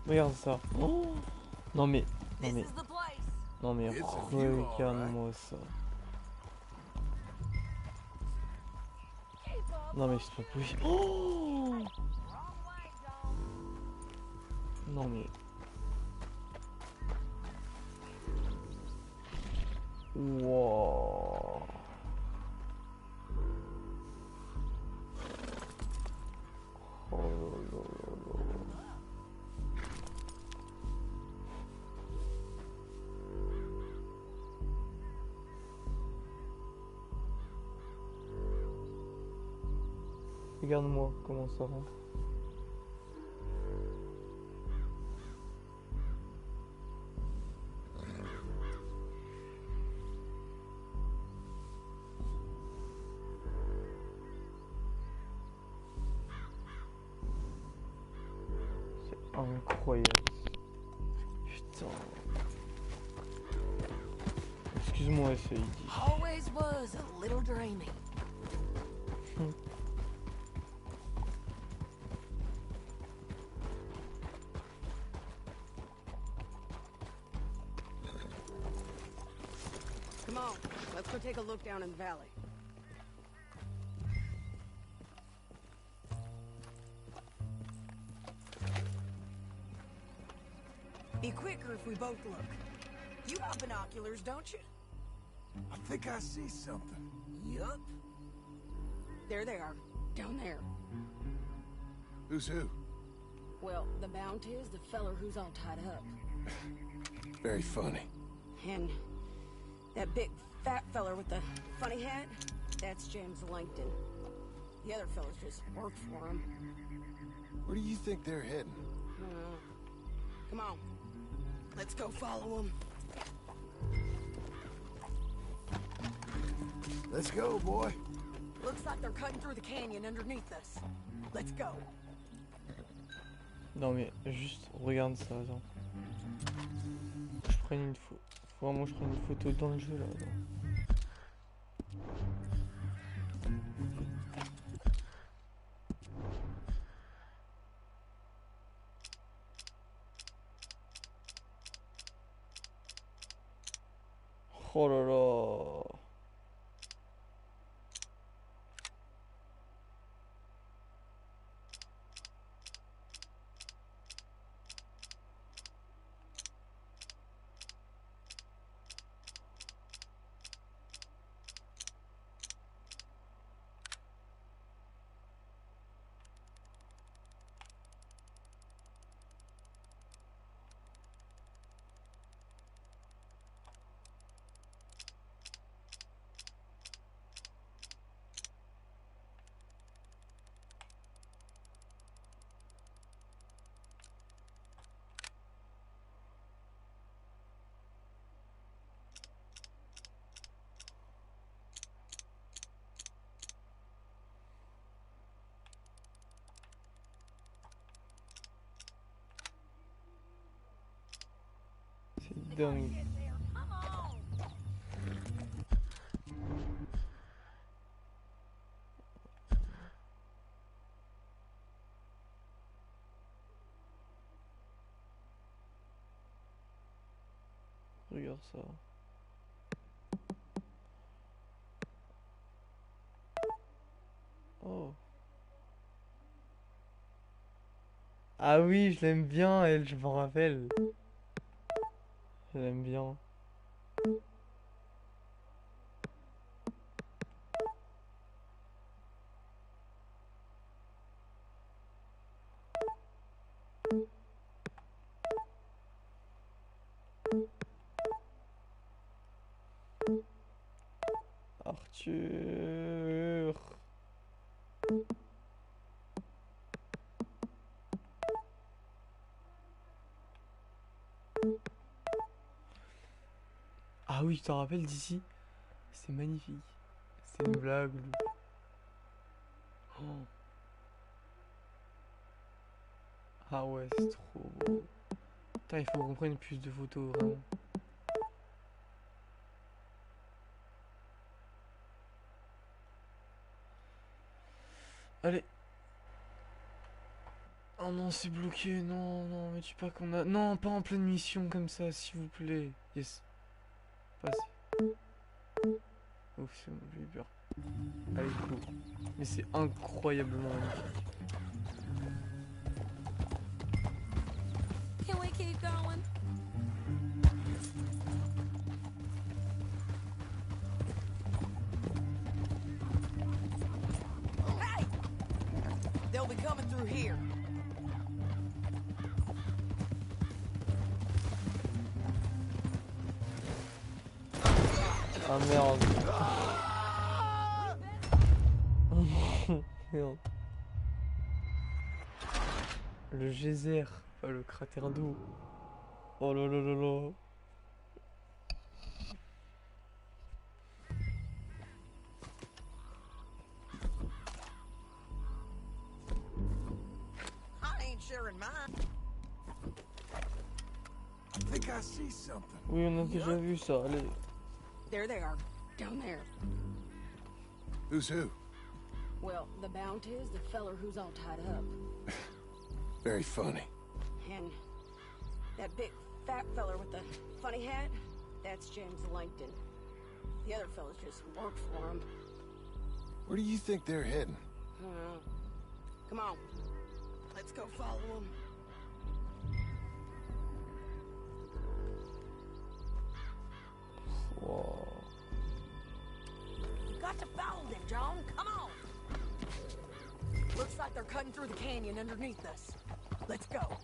Regarde ça. Oh non mais. Non This mais. is the place. Non mais It's a view, regarde-moi ça. Non mais c'est pas possible. Oh non mais. Wow. Oh là là là là. Regarde-moi comment ça rend. C'est incroyable. Putain. Excuse-moi, SAZhY. Always was a little dreamy. Come on, let's go take a look down in the valley. Be quicker if we both look. You got binoculars, don't you? I think I see something. Yup. There they are, down there. Who's who? Well, the bounty is the feller who's all tied up. Very funny. And that big fat feller with the funny hat, that's James Langton. The other fellas just worked for him. Where do you think they're heading? Come on, let's go follow them. Let's go, boy. Looks like they're cutting through the canyon underneath us. Let's go. Non mais juste regarde ça, attends. Je prenne une photo. Faut vraiment que je prenne une photo dans le jeu là. Attends. Oh là là. dingue. Regarde ça. Oh. Ah oui, je l'aime bien, elle, je m'en rappelle. Je l'aime bien. Arthur. Ah oui, tu t'en rappelles d'ici? C'est magnifique. C'est une blague. Oh. Ah ouais, c'est trop beau. Putain, il faut qu'on prenne plus de photos, vraiment. Allez. Oh non, c'est bloqué. Non, non, mais tu pas qu'on a... Non, pas en pleine mission comme ça, s'il vous plaît. Yes. Passez. Ouf, c'est bon, j'ai eu peur. Allez, cool. Mais c'est incroyablement magnifique. Can we keep going? Hey! They'll be coming through here. Ah merde. Merde. Le geyser, pas le cratère d'eau. Oh là là là là. I ain't sharing mine. I think I see something. Oui, on a déjà vu ça, allez. There they are, down there. Who's who? Well, the bounty is the feller who's all tied up. Very funny. And that big fat feller with the funny hat, that's James Langton. The other fellas just work for him. Where do you think they're heading? Come on, let's go follow them. Wow. You got to follow them, John. Come on. Looks like they're cutting through the canyon underneath us. Let's go.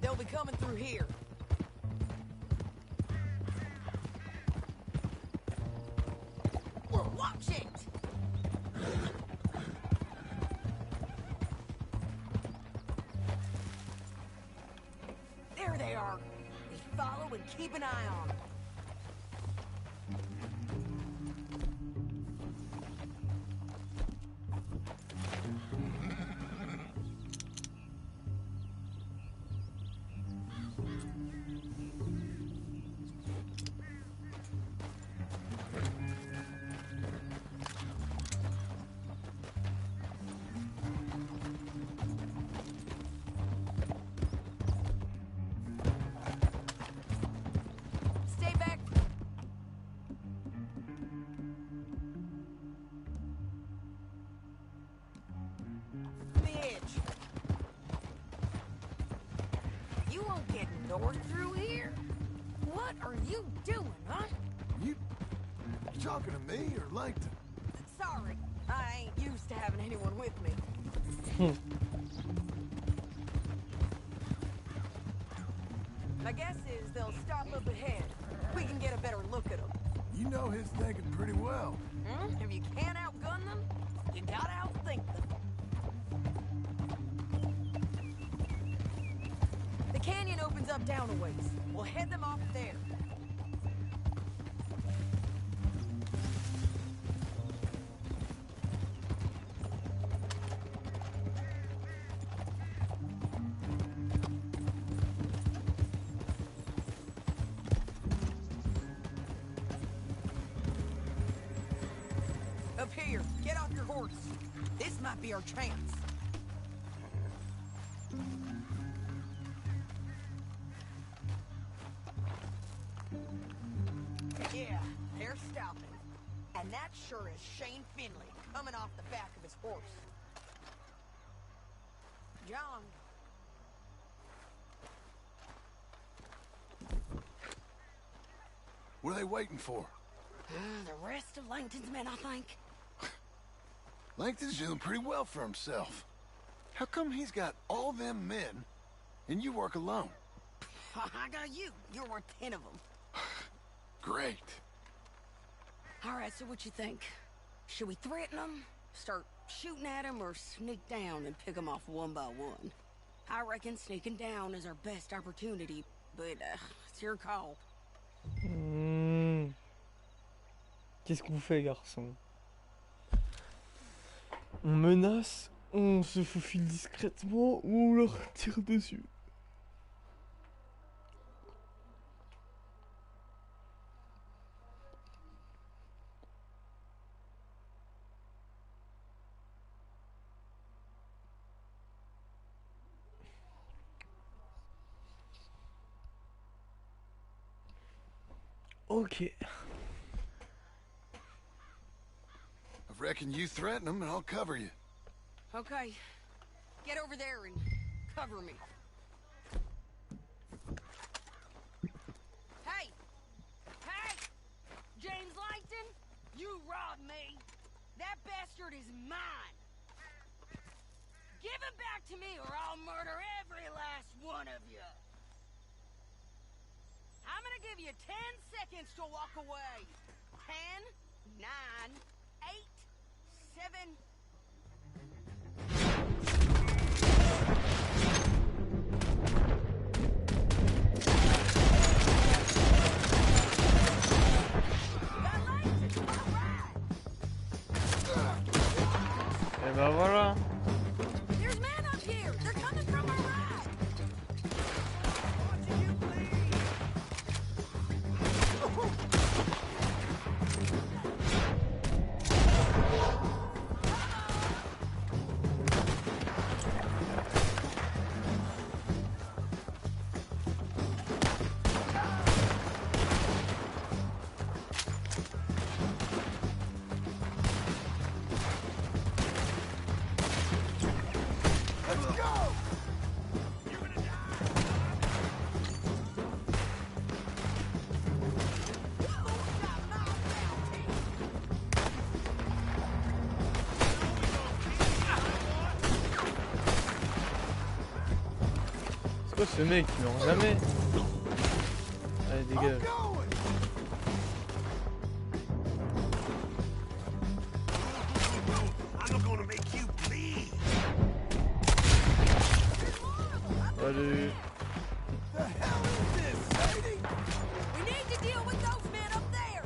They'll be coming through here. Watch it! There they are. Just follow and keep an eye on them. Stay back. The edge. You won't get north through here. What are you doing, huh? You talking to me or Langton? Sorry, I ain't used to having anyone with me. My guess is they'll stop up ahead. We can get a better look at them. You know his thinking pretty well. If you can't outgun them, you gotta outthink them. The canyon opens up down a ways. We'll head them off there. horse. This might be our chance. Yeah, they're stopping. And that sure is Shane Finley coming off the back of his horse. John. What are they waiting for? The rest of Langton's men, I think. Langton's doing pretty well for himself. How come he's got all them men, and you work alone? I got you. You're worth 10 of them. Great. All right, so what you think? Should we threaten them, start shooting at them, or sneak down and pick them off one by one? I reckon sneaking down is our best opportunity, but it's your call. Qu'est-ce qu'on fait, garçon? On menace, on se faufile discrètement ou on leur tire dessus? Ok. I reckon you threaten them and I'll cover you. Okay. Get over there and cover me. Hey! Hey! James Langton, you robbed me. That bastard is mine. Give him back to me or I'll murder every last one of you. I'm gonna give you 10 seconds to walk away. 10, 9, 8, 7... Et ben voilà. There's men up here. They're coming from our right. C'est quoi ce mec qui meurt jamais? Allez, dégage. Salut. The hell is this, SAZhY? We need to deal with those men up there.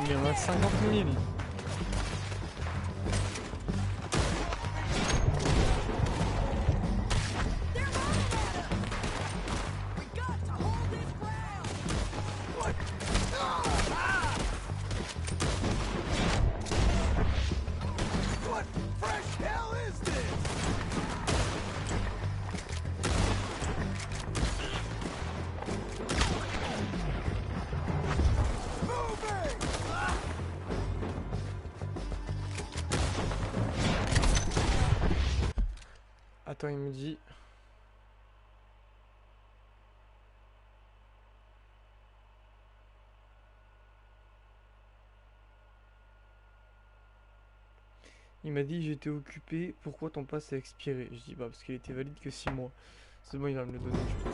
Il y en a 50 000. What fresh hell is this? Moving! Attends, il me dit. Il m'a dit j'étais occupé, pourquoi ton pass a expiré? Je dis bah parce qu'il était valide que 6 mois. C'est bon, il va me le donner, je pense.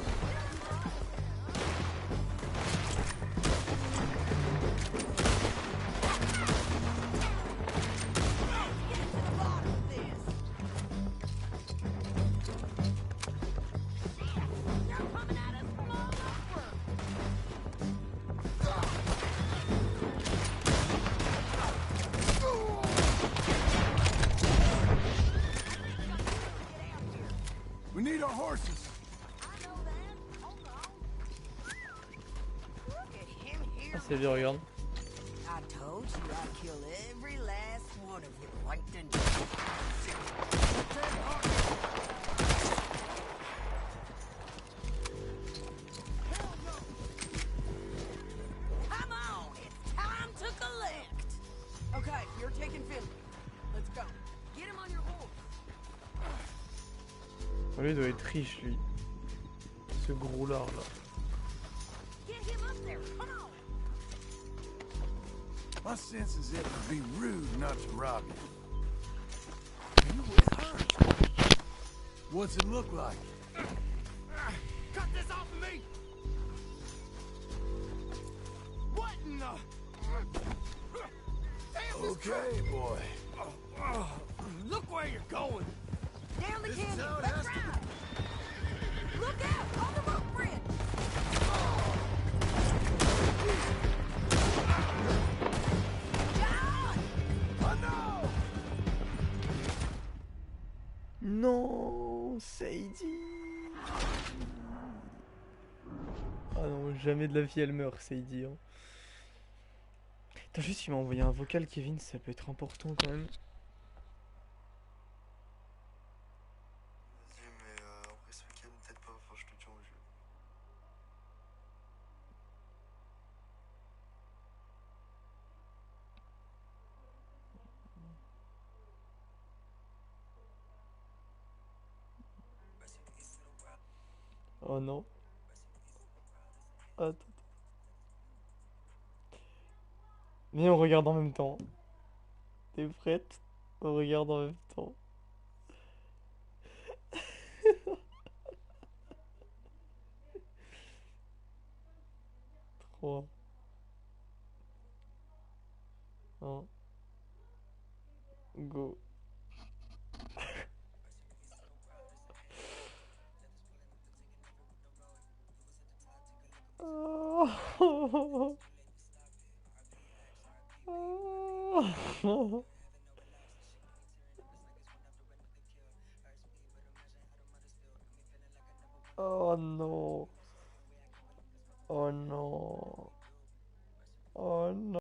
We need our horses. C'est bien, regarde. I told you I'd kill every last one of you, Plankton. Come on, it's time to collect. Okay, you're taking Finley. Let's go. Get him on your horse. Lui, il doit être riche, lui. Ce gros lard là. Get him up there. Come on. My sense is it would be rude not to rob you. You with her? What's it look like? Cut this off of me! What in the... Damn, this Okay, boy. Look where you're going! Down the This is canyon. how it Let's has to ride. Look out on the rope bridge. John! Oh no! Non, SAZhY. Ah non, jamais de la vie elle meurt, SAZhY. Hein. Attends, juste, il m'a envoyé un vocal, Kevin, ça peut être important quand même. Vas-y, mais après ce week-end, peut-être pas, enfin, je te tiens au jeu. Oh non. Attends. Viens, on regarde en même temps. T'es prête? On regarde en même temps. 3, 1, go. Oh.